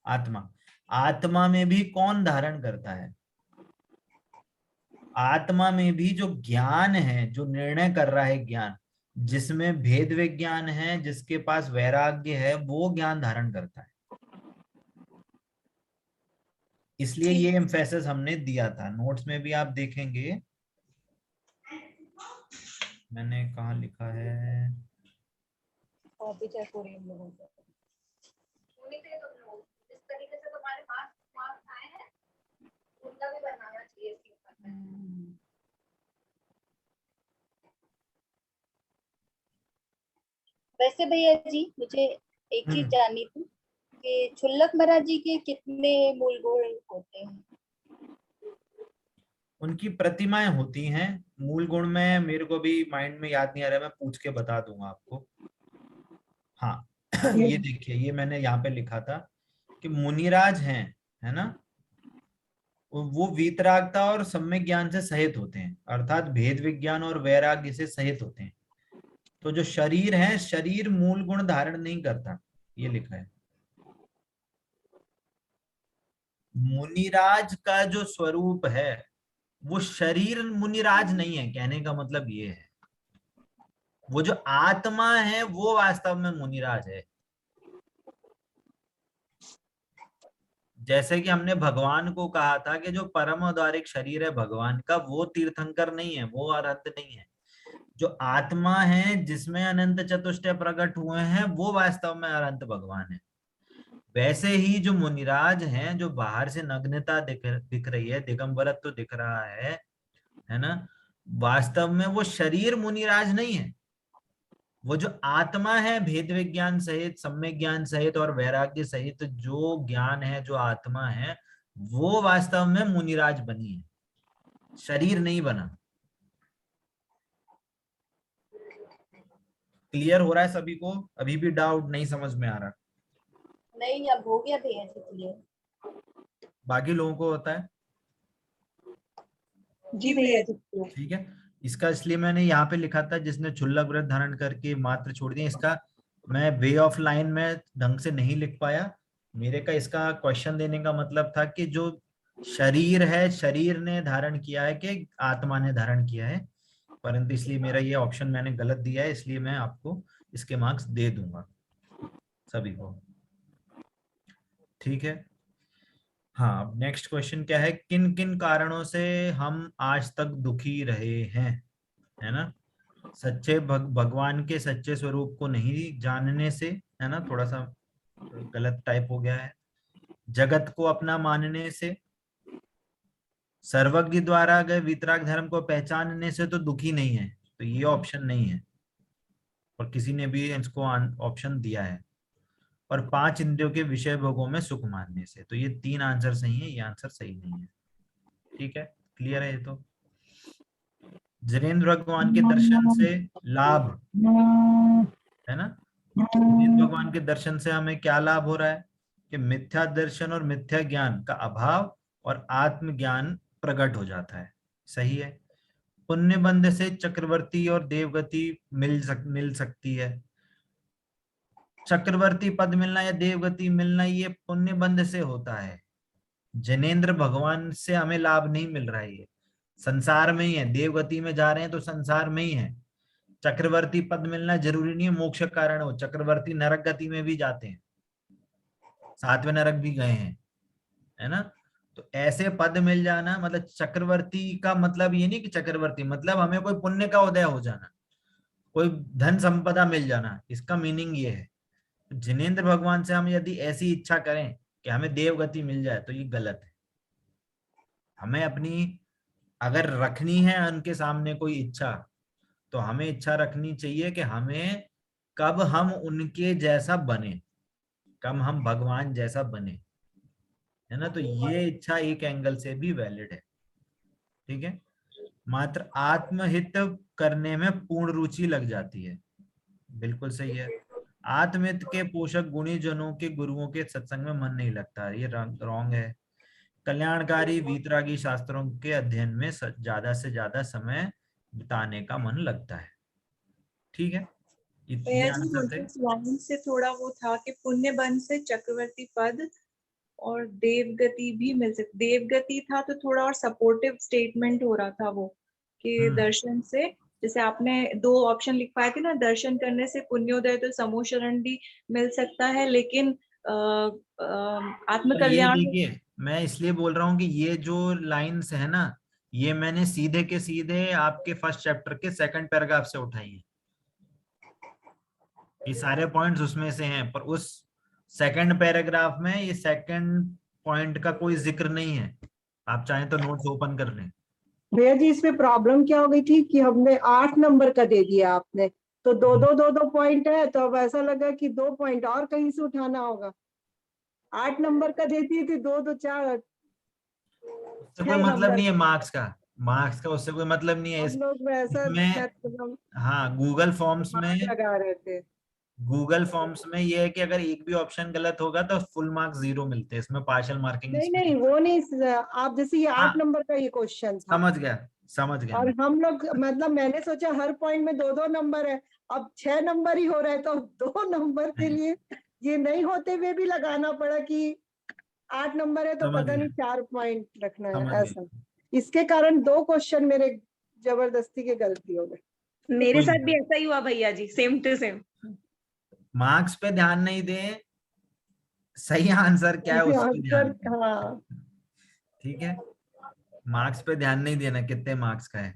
आत्मा। आत्मा में भी कौन धारण करता है। आत्मा में भी जो ज्ञान है, जो निर्णय कर रहा है ज्ञान, जिसमें भेद विज्ञान है, जिसके पास वैराग्य है, वो ज्ञान धारण करता है। इसलिए ये एम्फेसिस हमने दिया था। नोट्स में भी आप देखेंगे मैंने कहाँ लिखा है। कॉपी चेक हो रही है हम लोगों को। इस तरीके से तुम्हारे मार्क्स आए हैं, उनका भी बनाना चाहिए इसके ऊपर। वैसे भैया जी मुझे एक चीज जाननी थी कि क्षुल्लक महाराज जी के कितने मूल गुण होते हैं? उनकी प्रतिमाएं होती हैं। मूल गुण में मेरे को भी माइंड में याद नहीं आ रहा, मैं पूछ के बता दूंगा आपको। हाँ ये देखिए, ये मैंने यहाँ पे लिखा था कि मुनिराज हैं, है ना, वो वीतरागता और सम्यक ज्ञान से सहित होते हैं, अर्थात भेद विज्ञान और वैराग्य से सहित होते हैं। तो जो शरीर है, शरीर मूल गुण धारण नहीं करता, ये लिखा है। मुनिराज का जो स्वरूप है वो शरीर मुनिराज नहीं है, कहने का मतलब ये है। वो जो आत्मा है वो वास्तव में मुनिराज है। जैसे कि हमने भगवान को कहा था कि जो परम औदारिक शरीर है भगवान का, वो तीर्थंकर नहीं है, वो आराध्य नहीं है। जो आत्मा है जिसमें अनंत चतुष्टय प्रकट हुए हैं वो वास्तव में अनंत भगवान है। वैसे ही जो मुनिराज हैं, जो बाहर से नग्नता दिख रही है, दिगंबरत्व तो दिख रहा है ना, वास्तव में वो शरीर मुनिराज नहीं है। वो जो आत्मा है, भेद विज्ञान सहित, सम्यक ज्ञान सहित और वैराग्य सहित जो ज्ञान है, जो आत्मा है, वो वास्तव में मुनिराज बनी है, शरीर नहीं बना। क्लियर हो रहा है सभी को? अभी भी डाउट नहीं समझ में आ रहा? नहीं, अब हो गया भैया जी क्लियर। बाकी लोगों को होता है? जी भैया जी। ठीक है। इसका इसलिए मैंने यहाँ पे लिखा था, जिसने क्षुल्लक व्रत धारण करके मात्र छोड़ दिए, इसका मैं वे ऑफ लाइन में ढंग से नहीं लिख पाया। मेरे का इसका क्वेश्चन देने का मतलब था कि जो शरीर है, शरीर ने धारण किया है कि आत्मा ने धारण किया है, परंतु इसलिए मेरा ये ऑप्शन मैंने गलत दिया है, इसलिए मैं आपको इसके मार्क्स दे दूंगा सभी को। ठीक है। हाँ, अब नेक्स्ट क्वेश्चन क्या है, किन किन कारणों से हम आज तक दुखी रहे हैं, है ना? सच्चे भगवान के सच्चे स्वरूप को नहीं जानने से, है ना, थोड़ा सा गलत टाइप हो गया है। जगत को अपना मानने से, सर्वज्ञ द्वारा गए वितराग धर्म को पहचानने से तो दुखी नहीं है, तो ये ऑप्शन नहीं है, और किसी ने भी इसको ऑप्शन दिया है। और 5 इंद्रियों के विषय भोगों में सुख मानने से, तो ये 3 आंसर सही है, ये आंसर सही नहीं है। ठीक है, क्लियर है ये तो? जिनेन्द्र भगवान के दर्शन से लाभ, है ना? जिनेन्द्र भगवान के दर्शन से हमें क्या लाभ हो रहा है कि मिथ्या दर्शन और मिथ्या ज्ञान का अभाव और आत्मज्ञान प्रकट हो जाता है। सही है। पुण्य बंध से चक्रवर्ती और देवगति मिल सकती है। चक्रवर्ती पद मिलना या देवगति मिलना ये पुण्य बंध से होता है। जिनेन्द्र भगवान से हमें लाभ नहीं मिल रहा है, ये संसार में ही है। देवगति में जा रहे हैं तो संसार में ही है। चक्रवर्ती पद मिलना जरूरी नहीं है मोक्ष कारण हो, चक्रवर्ती नरक गति में भी जाते हैं, 7वें नरक भी गए हैं, है ना? तो ऐसे पद मिल जाना, मतलब चक्रवर्ती का मतलब ये नहीं कि चक्रवर्ती मतलब हमें कोई पुण्य का उदय हो जाना, कोई धन संपदा मिल जाना, इसका मीनिंग ये है। जिनेन्द्र भगवान से हम यदि ऐसी इच्छा करें कि हमें देवगति मिल जाए तो ये गलत है। हमें अपनी अगर रखनी है उनके सामने कोई इच्छा, तो हमें इच्छा रखनी चाहिए कि हमें कब हम उनके जैसा बने, कब हम भगवान जैसा बने, है ना? तो ये इच्छा एक एंगल से भी वैलिड है। ठीक है। मात्र आत्महित करने में पूर्ण रुचि लग जाती है, बिल्कुल सही है। आत्महित के पोषक गुणी जनों के गुरुओं के सत्संग में मन नहीं लगता, ये रॉन्ग है। कल्याणकारी वीतरागी शास्त्रों के अध्ययन में ज्यादा से ज्यादा समय बिताने का मन लगता है। ठीक है, ये भैया जी आंसर थे। मुझे इस लाइन से थोड़ा वो था कि पुण्य बंध से चक्रवर्ती पद और देवगति भी मिल सकती। देवगति था तो थोड़ा और सपोर्टिव स्टेटमेंट हो रहा था वो, कि दर्शन से, जैसे आपने 2 ऑप्शन लिख पाए थे ना, दर्शन करने से पुण्योदय तो समूह शरण भी मिल सकता है, लेकिन आत्म तो ये कल्याण। देखिए, मैं इसलिए बोल रहा हूँ कि ये जो लाइंस है ना, ये मैंने सीधे के सीधे आपके फर्स्ट चैप्टर के 2nd पैराग्राफ से उठाई है। ये सारे पॉइंट्स उसमें से हैं, पर उस 2nd पैराग्राफ में ये 2nd पॉइंट का कोई जिक्र नहीं है। आप चाहें तो नोट्स ओपन कर लें। भैया जी इसमें प्रॉब्लम क्या हो गई थी कि हमने 8 नंबर का दे दिया आपने, तो 2 पॉइंट है, तो अब ऐसा लगा कि 2 पॉइंट और कहीं से उठाना होगा। 8 नंबर का देती थी, 2 4 उससे कोई मतलब नहीं है मार्क्स का उससे कोई मतलब नहीं है। हम लोग वैसा इसमें हाँ, गूगल फॉर्म्स लगा रहे थे। में ये है कि अगर एक भी ऑप्शन गलत होगा तो फुल मार्क्स 0 मिलते हैं, इसमें पार्शियल मार्किंग नहीं वो नहीं, आप जैसे ये 8 नंबर का ये क्वेश्चन था, समझ गया। और हम लोग मतलब मैंने सोचा हर पॉइंट में 2 नंबर है, अब 6 नंबर ही हो रहा है, तो 2 नंबर के लिए ये नहीं होते हुए भी लगाना पड़ा कि 8 नंबर है तो पता नहीं 4 पॉइंट रखना है ऐसा। इसके कारण 2 क्वेश्चन मेरे जबरदस्ती के गलती हो गए। मेरे साथ भी ऐसा ही हुआ भैया जी, सेम टू सेम। मार्क्स पे ध्यान नहीं दें, सही आंसर क्या है उस पे ध्यान दें। हाँ ठीक है, मार्क्स पे ध्यान नहीं देना कितने मार्क्स का है।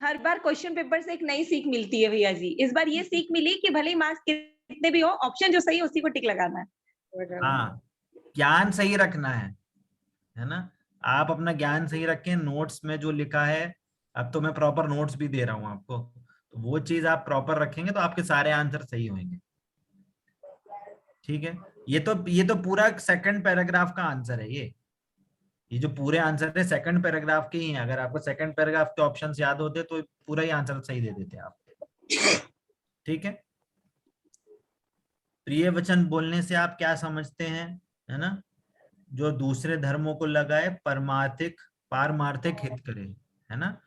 हर बार क्वेश्चन पेपर से एक नई सीख मिलती है भैया जी। इस बार ये सीख मिली कि भले ही मार्क्स कितने भी हो, ऑप्शन जो सही है उसी को टिक लगाना है। हाँ, ज्ञान सही रखना है ना। आप अपना ज्ञान सही रखें, नोट्स में जो लिखा है, अब तो मैं प्रॉपर नोट्स भी दे रहा हूँ आपको, तो वो चीज आप प्रॉपर रखेंगे तो आपके सारे आंसर सही होंगे। ठीक है, ये तो पूरा सेकंड पैराग्राफ का आंसर है। ये जो पूरे आंसर है सेकंड पैराग्राफ के ही हैं। अगर आपको सेकंड पैराग्राफ के ऑप्शंस याद होते तो पूरा ही आंसर सही दे देते आप। ठीक है, प्रिय वचन बोलने से आप क्या समझते हैं, है ना, जो दूसरे धर्मों को लगाए पारमार्थिक हित करे, है ना,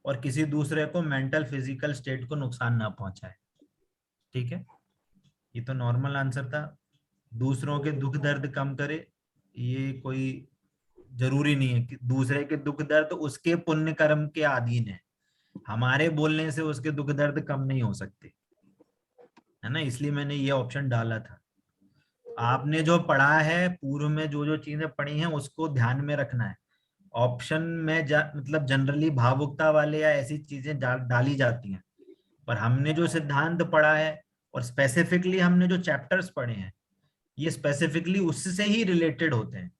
और किसी दूसरे को मेंटल फिजिकल स्टेट को नुकसान ना पहुंचाए। ठीक है, ये तो नॉर्मल आंसर था। दूसरों के दुख दर्द कम करे, ये कोई जरूरी नहीं है कि दूसरे के दुख दर्द उसके पुण्य कर्म के अधीन है। हमारे बोलने से उसके दुख दर्द कम नहीं हो सकते, है ना, इसलिए मैंने ये ऑप्शन डाला था। आपने जो पढ़ा है, पूर्व में जो जो चीजें पढ़ी हैं उसको ध्यान में रखना है। ऑप्शन में मतलब जनरली भावुकता वाले या ऐसी चीजें डाली जाती हैं, पर हमने जो सिद्धांत पढ़ा है और स्पेसिफिकली हमने जो चैप्टर्स पढ़े हैं, ये स्पेसिफिकली उससे ही रिलेटेड होते हैं,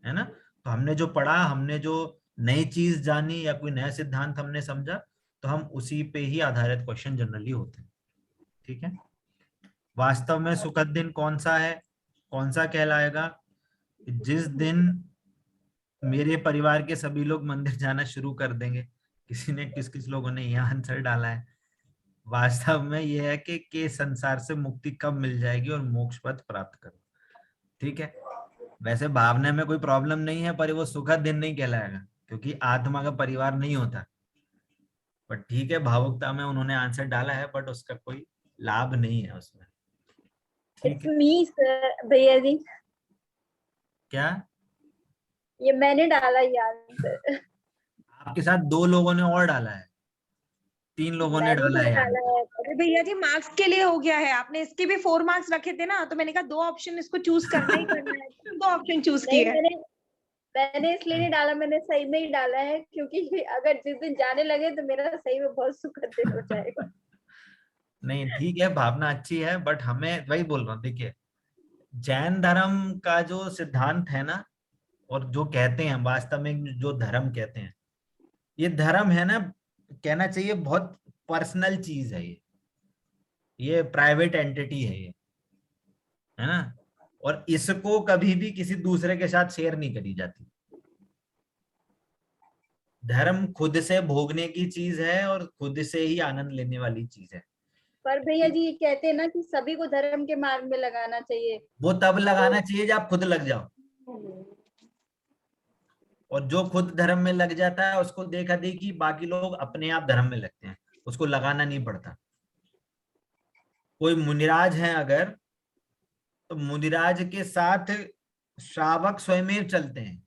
है ना। तो हमने जो पढ़ा, हमने जो नई चीज जानी या कोई नया सिद्धांत हमने समझा, तो हम उसी पे ही आधारित क्वेश्चन जनरली होते हैं। ठीक है, वास्तव में सुखद दिन कौन सा है, कौन सा कहलाएगा? जिस दिन मेरे परिवार के सभी लोग मंदिर जाना शुरू कर देंगे। किस किस लोगों ने यह आंसर डाला है। वास्तव में यह है कि संसार से मुक्ति कब मिल जाएगी और मोक्ष पद प्राप्त करो। ठीक है, वैसे भावना में कोई प्रॉब्लम नहीं है, पर वो सुखद दिन नहीं कहलाएगा क्योंकि आत्मा का परिवार नहीं होता। पर ठीक है, भावुकता में उन्होंने आंसर डाला है, बट उसका कोई लाभ नहीं है उसमें। ठीक है, भैया जी, क्या ये मैंने डाला ये आंसर। आपके साथ 2 लोगों ने और डाला है, 3 लोगों ने मैंने डाला भी है डाला है। अरे भैया जी, मार्क्स के लिए हो गया है, आपने इसके भी 4 मार्क्स रखे थे ना, तो मैंने कहा 2 ऑप्शन इसको चूज करना ही करना है, तो 2 ऑप्शन चूज नहीं, किए। मैंने इसलिए नहीं डाला, मैंने सही में ही डाला है, क्योंकि अगर जिस दिन जाने लगे तो मेरा सही में बहुत सुखद दिन हो जाएगा। नहीं ठीक है, भावना अच्छी है, बट हमें वही बोल रहा हूँ, देखिए जैन धर्म का जो सिद्धांत है ना, और जो कहते हैं वास्तव में जो धर्म कहते हैं, ये धर्म है ना, कहना चाहिए बहुत पर्सनल चीज है। ये प्राइवेट एंटिटी है ना, और इसको कभी भी किसी दूसरे के साथ शेयर नहीं करी जाती। धर्म खुद से भोगने की चीज है और खुद से ही आनंद लेने वाली चीज है। पर भैया जी ये कहते हैं ना कि सभी को धर्म के मार्ग में लगाना चाहिए। वो तब लगाना चाहिए जब आप खुद लग जाओ, और जो खुद धर्म में लग जाता है उसको देखा देखी बाकी लोग अपने आप धर्म में लगते हैं, उसको लगाना नहीं पड़ता। कोई मुनिराज है अगर, तो मुनिराज के साथ श्रावक स्वयं चलते हैं,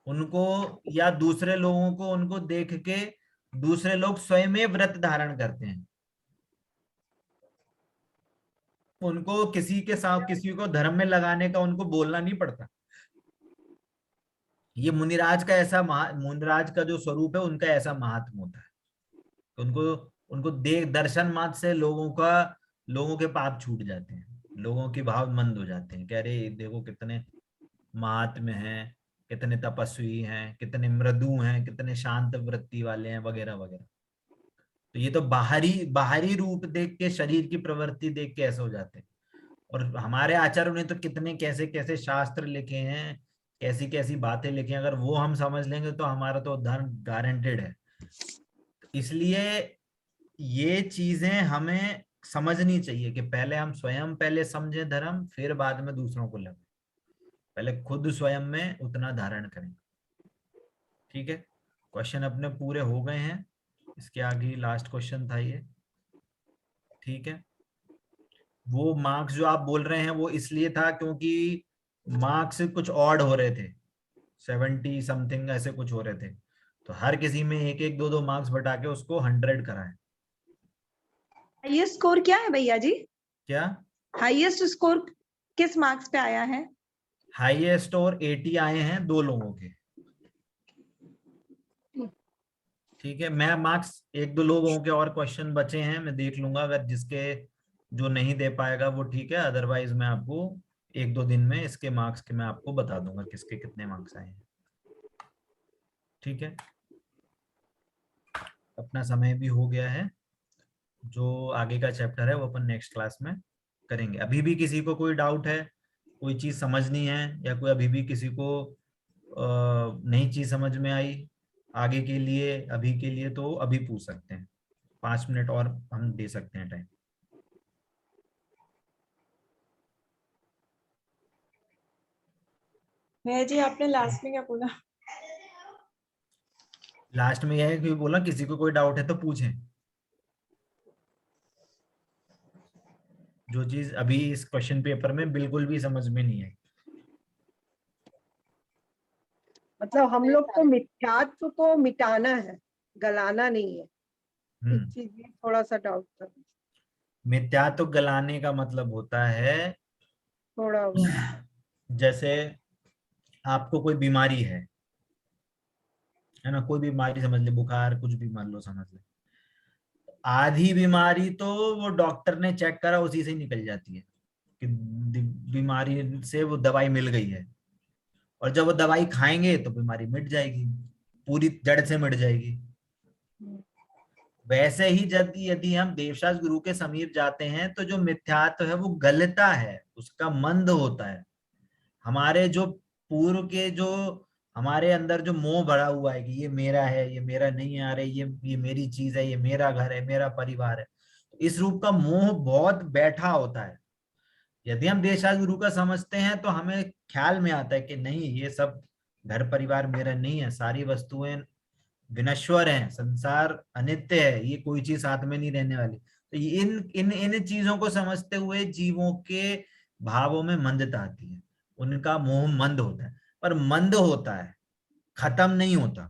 उनको या दूसरे लोगों को उनको देख के दूसरे लोग स्वयं व्रत धारण करते हैं। उनको किसी के साथ किसी को धर्म में लगाने का उनको बोलना नहीं पड़ता। ये मुनिराज का ऐसा मुनिराज का जो स्वरूप है, उनका ऐसा महात्म होता है। तो उनको देख दर्शन मात्र से लोगों के पाप छूट जाते हैं, लोगों के भाव मंद हो जाते हैं कि अरे देखो कितने महात्म्य हैं, कितने तपस्वी हैं, कितने मृदु हैं, कितने शांत वृत्ति वाले हैं, वगैरह वगैरह। तो ये तो बाहरी रूप देख के, शरीर की प्रवृत्ति देख के ऐसे हो जाते हैं। और हमारे आचार्यों ने तो कितने कैसे कैसे शास्त्र लिखे हैं, कैसी कैसी बातें लिखी हैं, अगर वो हम समझ लेंगे तो हमारा तो उद्धार गारंटेड है। इसलिए ये चीजें हमें समझनी चाहिए कि पहले हम स्वयं पहले समझें धर्म, फिर बाद में दूसरों को लगे। पहले खुद स्वयं में उतना धारण करें। ठीक है, क्वेश्चन अपने पूरे हो गए हैं, इसके आगे लास्ट क्वेश्चन था ये। ठीक है, वो मार्क्स जो आप बोल रहे हैं वो इसलिए था क्योंकि मार्क्स कुछ ऑड हो रहे थे, 70 समथिंग ऐसे कुछ हो रहे थे, तो हर किसी में 1-1 2-2 मार्क्स बटा के उसको 100 कराए। हाईएस्ट स्कोर क्या है भैया जी? क्या हाईएस्ट स्कोर किस मार्क्स पे आया है? हाईएस्ट और 80 आए हैं 2 लोगों के। ठीक है, मैं मार्क्स, एक दो लोगों के और क्वेश्चन बचे हैं, मैं देख लूंगा, अगर जिसके जो नहीं दे पाएगा वो ठीक है, अदरवाइज मैं आपको एक दो दिन में इसके मार्क्स के मैं आपको बता दूंगा किसके कितने मार्क्स आए हैं। ठीक है, अपना समय भी हो गया है, जो आगे का चैप्टर है वो अपन नेक्स्ट क्लास में करेंगे। अभी भी किसी को कोई डाउट है, कोई चीज समझनी है, या कोई अभी भी किसी को नई चीज समझ में आई आगे के लिए, अभी के लिए, तो अभी पूछ सकते हैं, 5 मिनट और हम दे सकते हैं टाइम। भैया जी आपने लास्ट में क्या बोला? लास्ट में यह है कि बोला किसी को कोई डाउट है तो पूछें, जो चीज अभी इस क्वेश्चन पेपर में बिल्कुल भी समझ में नहीं आई। मतलब हम लोग को मिथ्यात्व को मिटाना है, गलाना नहीं है। इस चीज में थोड़ा सा डाउट था। मिथ्यात्व गलाने का मतलब होता है, थोड़ा बहुत जैसे आपको कोई बीमारी है ना, कोई बीमारी समझ ले, बुखार कुछ भी मान लो, समझ ले, आधी बीमारी तो वो डॉक्टर ने चेक करा उसी से ही निकल जाती है कि बीमारी से वो दवाई मिल गई है, और जब वो दवाई खाएंगे तो बीमारी मिट जाएगी, पूरी जड़ से मिट जाएगी। वैसे ही यदि यदि हम देवशास गुरु के समीप जाते हैं तो जो मिथ्यात्व है वो गलता है, उसका मंद होता है। हमारे जो पूर्व के जो हमारे अंदर जो मोह भरा हुआ है कि ये मेरा है, ये मेरा नहीं है, अरे ये मेरी चीज है, ये मेरा घर है, मेरा परिवार है, इस रूप का मोह बहुत बैठा होता है। यदि हम देवशास गुरु का समझते हैं तो हमें ख्याल में आता है कि नहीं, ये सब घर परिवार मेरा नहीं है, सारी वस्तुएं विनश्वर हैं, संसार अनित्य है, ये कोई चीज साथ में नहीं रहने वाली। तो इन इन इन चीजों को समझते हुए जीवों के भावों में मंदता आती है, उनका मोह मंद होता है, पर मंद होता है, खत्म नहीं होता।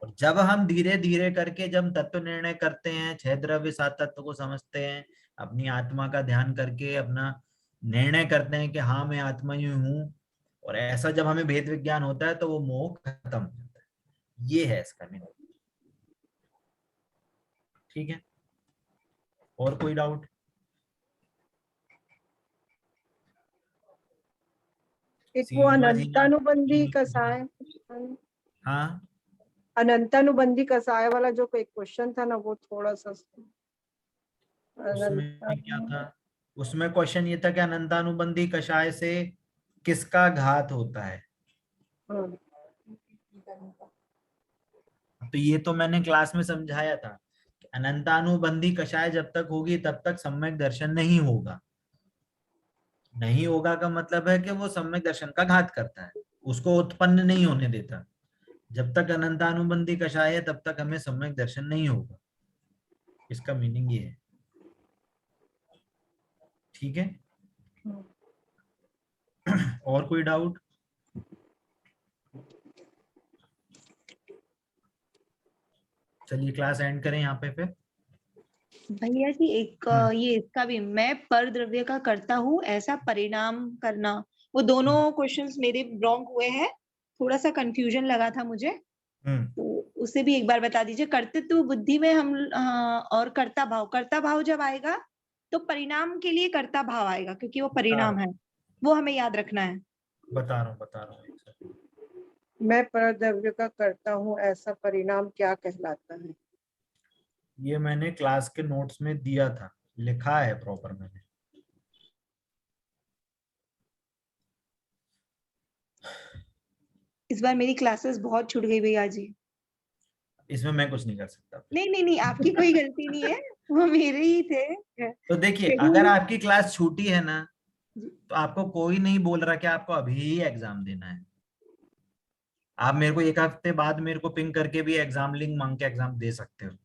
और जब हम धीरे धीरे करके जब तत्व निर्णय करते हैं, 6 द्रव्य 7 तत्व को समझते हैं, अपनी आत्मा का ध्यान करके अपना निर्णय करते हैं कि हाँ मैं आत्मा ही हूँ, और ऐसा जब हमें भेद विज्ञान होता है तो वो मोह खत्म हो जाता है। ये है इसका मीनिंग। ठीक है, और कोई डाउट? एक वो अनंतानुबंधी कसाय, हाँ, अनंतानुबंधी कसाय वाला जो एक क्वेश्चन था ना, वो थोड़ा सा उसमें क्या था? उसमें क्वेश्चन ये था कि अनंतानुबंधी कषाय से किसका घात होता है। तो ये तो मैंने क्लास में समझाया था कि अनंतानुबंधी कषाय जब तक होगी तब तक सम्यक दर्शन नहीं होगा। नहीं होगा का मतलब है कि वो सम्यक दर्शन का घात करता है, उसको उत्पन्न नहीं होने देता। जब तक अनंतानुबंधी कषाय है तब तक हमें सम्यक दर्शन नहीं होगा, इसका मीनिंग ये है। ठीक है, और कोई डाउट? चलिए क्लास एंड करें यहाँ पे फिर। भैया जी एक ये इसका भी, मैं पर द्रव्य का करता हूँ ऐसा परिणाम करना, वो दोनों क्वेश्चंस मेरे रॉन्ग हुए हैं, थोड़ा सा कंफ्यूजन लगा था मुझे, तो उसे भी एक बार बता दीजिए। कर्तृत्व बुद्धि में हम और कर्ता भाव जब आएगा तो परिणाम के लिए कर्ता भाव आएगा, क्योंकि वो परिणाम है, वो हमें याद रखना है। बता रहा हूँ मैं पर द्रव्य का करता हूँ ऐसा परिणाम क्या कहलाता है? ये मैंने क्लास के नोट्स में दिया था, लिखा है प्रॉपर मैंने। इस बार मेरी क्लासेस बहुत छूट गई भैया जी। इसमें मैं कुछ नहीं कर सकता। नहीं, आपकी कोई गलती नहीं है, वो मेरे ही थे। तो देखिए, अगर आपकी क्लास छूटी है ना, तो आपको कोई नहीं बोल रहा कि आपको अभी ही एग्जाम देना है। आप मेरे को एक हफ्ते बाद मेरे को पिंग करके भी एग्जाम लिंक मांग के एग्जाम दे सकते हो।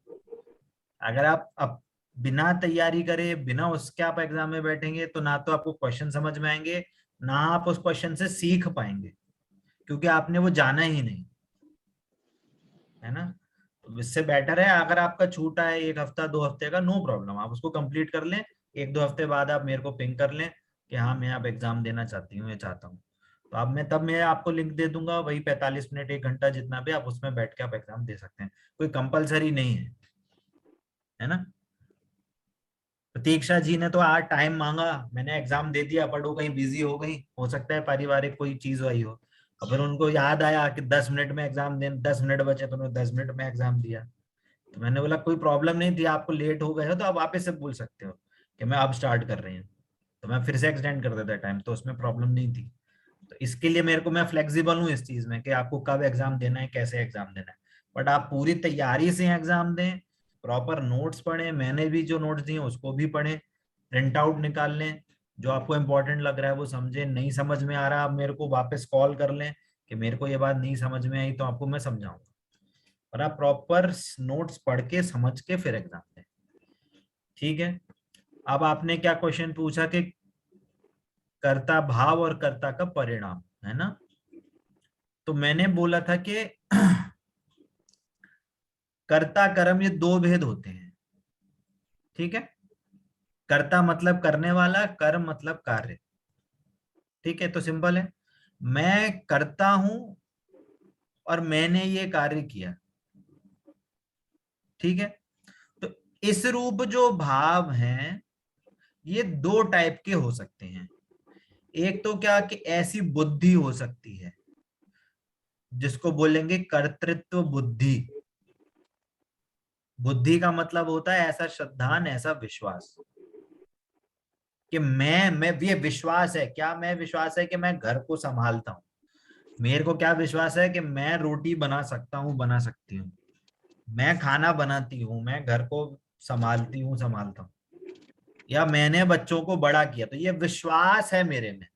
अगर आप अब बिना तैयारी करे, बिना उसके आप एग्जाम में बैठेंगे तो ना तो आपको क्वेश्चन समझ में आएंगे, ना आप उस क्वेश्चन से सीख पाएंगे, क्योंकि आपने वो जाना ही नहीं है ना। तो इससे बेटर है, अगर आपका छूटा है 1 हफ्ता 2 हफ्ते का, नो प्रॉब्लम, आप उसको कंप्लीट कर लें। 1-2 हफ्ते बाद आप मेरे को पिंग कर लें कि हाँ मैं अब एग्जाम देना चाहती हूँ या चाहता हूँ, तो अब मैं आपको लिंक दे दूंगा, वही 45 मिनट 1 घंटा जितना भी, आप उसमें बैठ के आप एग्जाम दे सकते हैं, कोई कंपलसरी नहीं है ना। प्रतीक्षा जी ने तो आज टाइम मांगा, मैंने एग्जाम दे दिया, बट वो कहीं बिजी हो गई, हो सकता है पारिवारिक कोई चीज आई हो, और फिर उनको याद आया कि 10 मिनट में एग्जाम दें, 10 मिनट बचे तो उन्होंने 10 मिनट में एग्जाम दिया। तो मैंने बोला कोई प्रॉब्लम नहीं थी, आपको लेट हो गए हो तो आप वापस से बोल सकते हो कि मैं अब स्टार्ट कर रही हूँ, तो मैं फिर से एक्सटेंड कर देता टाइम, तो उसमें प्रॉब्लम नहीं थी। तो इसके लिए मैं फ्लेक्सिबल हूँ इस चीज में कि आपको कब एग्जाम देना है, कैसे एग्जाम देना है, बट आप पूरी तैयारी से एग्जाम दें, प्रॉपर नोट्स पढ़ें, मैंने भी जो नोट्स दिए उसको भी पढ़ें, प्रिंट आउट निकाल लें, जो आपको इंपॉर्टेंट लग रहा है वो समझें, नहीं समझ में आ रहा आप मेरे को वापस कॉल कर लें कि मेरे को ये बात नहीं समझ में आई, तो आपको मैं समझाऊंगा, और आप प्रॉपर नोट्स पढ़ के समझ के फिर एग्जाम दें। ठीक है, अब आपने क्या क्वेश्चन पूछा कि कर्ता भाव और कर्ता का परिणाम, है ना। तो मैंने बोला था कि कर्ता कर्म ये दो भेद होते हैं, ठीक है। कर्ता मतलब करने वाला, कर्म मतलब कार्य, ठीक है। तो सिंपल है, मैं करता हूं और मैंने ये कार्य किया, ठीक है। तो इस रूप जो भाव हैं ये दो टाइप के हो सकते हैं। एक तो क्या कि ऐसी बुद्धि हो सकती है जिसको बोलेंगे कर्तृत्व बुद्धि। बुद्धि का मतलब होता है ऐसा श्रद्धान, ऐसा विश्वास कि मैं ये विश्वास है, क्या मैं विश्वास है कि मैं घर को संभालता हूँ, मेरे को क्या विश्वास है कि मैं रोटी बना सकता हूँ, बना सकती हूँ, मैं खाना बनाती हूँ, मैं घर को संभालती हूँ, संभालता हूँ, या मैंने बच्चों को बड़ा किया, तो ये विश्वास है मेरे में,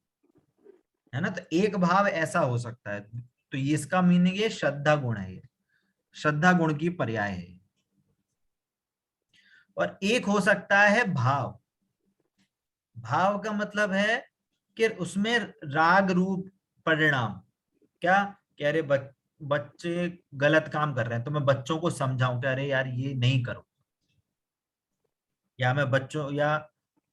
है ना। तो एक भाव ऐसा हो सकता है, तो ये इसका मीनिंग ये श्रद्धा गुण है, ये श्रद्धा गुण की पर्याय है। और एक हो सकता है भाव। भाव का मतलब है कि उसमें राग रूप परिणाम, क्या कि अरे बच्चे गलत काम कर रहे हैं तो मैं बच्चों को समझाऊं कि अरे यार ये नहीं करो, या मैं बच्चों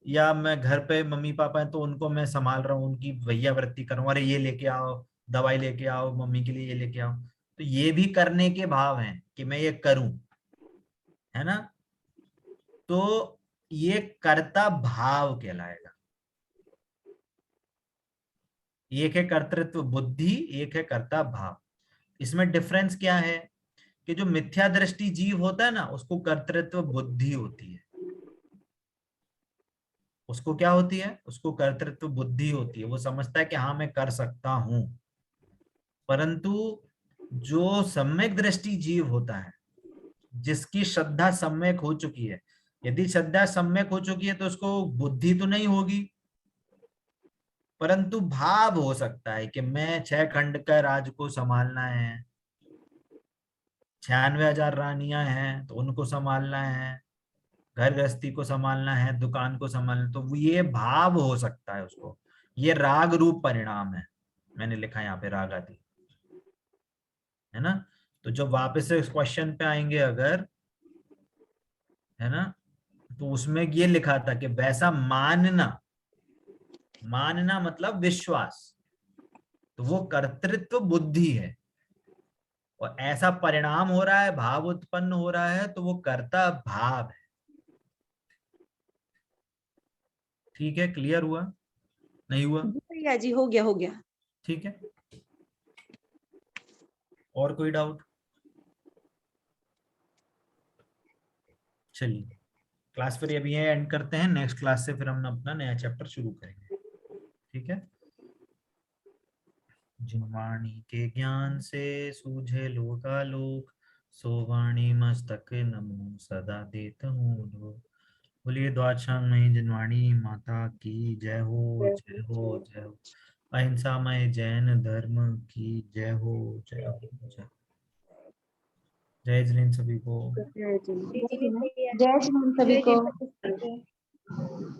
या मैं घर पे मम्मी पापा है तो उनको मैं संभाल रहा हूँ, उनकी वैयावृत्ति करूं, अरे ये लेके आओ, दवाई लेके आओ, मम्मी के लिए ये लेके आओ, तो ये भी करने के भाव हैं कि मैं ये करूं, है ना। तो ये कर्ता भाव कहलाएगा। एक है कर्तृत्व बुद्धि, एक है कर्ता भाव। इसमें डिफरेंस क्या है कि जो मिथ्या दृष्टि जीव होता है ना, उसको कर्तृत्व बुद्धि होती है, उसको क्या होती है, उसको कर्तृत्व बुद्धि होती है, वो समझता है कि हाँ मैं कर सकता हूं। परंतु जो सम्यक दृष्टि जीव होता है, जिसकी श्रद्धा सम्यक हो चुकी है, यदि श्रद्धा सम्यक हो चुकी है तो उसको बुद्धि तो नहीं होगी, परंतु भाव हो सकता है कि मैं 6 खंड का राज को संभालना है, 96,000 रानियां हैं तो उनको संभालना है, घर गृहस्थी को संभालना है, दुकान को संभालना, तो वो ये भाव हो सकता है उसको, ये राग रूप परिणाम है। मैंने लिखा यहाँ पे राग आदि, है ना। तो जब वापस से इस क्वेश्चन पे आएंगे अगर, है ना, तो उसमें ये लिखा था कि वैसा मानना, मानना मतलब विश्वास, तो वो कर्तृत्व बुद्धि है, और ऐसा परिणाम हो रहा है, भाव उत्पन्न हो रहा है, तो वो कर्ता भाव है। ठीक है, क्लियर हुआ, नहीं हुआ? भैया जी हो गया हो गया। ठीक है, और कोई डाउट? चलिए क्लास फिर अभी ये एंड करते हैं, नेक्स्ट क्लास से फिर हम अपना नया चैप्टर शुरू करेंगे, ठीक है। जिन वाणी के ज्ञान से सूझे लोकालोक, सो वाणी मस्तक नमो सदा देत हूँ लोक। बोलिए द्वादशांग मई जिनवाणी माता की जय हो, जय हो, जय हो। अहिंसामय जैन धर्म की जय हो, जय हो, जय। जय जिनेन्द्र सभी को। जय श्री राम सभी को।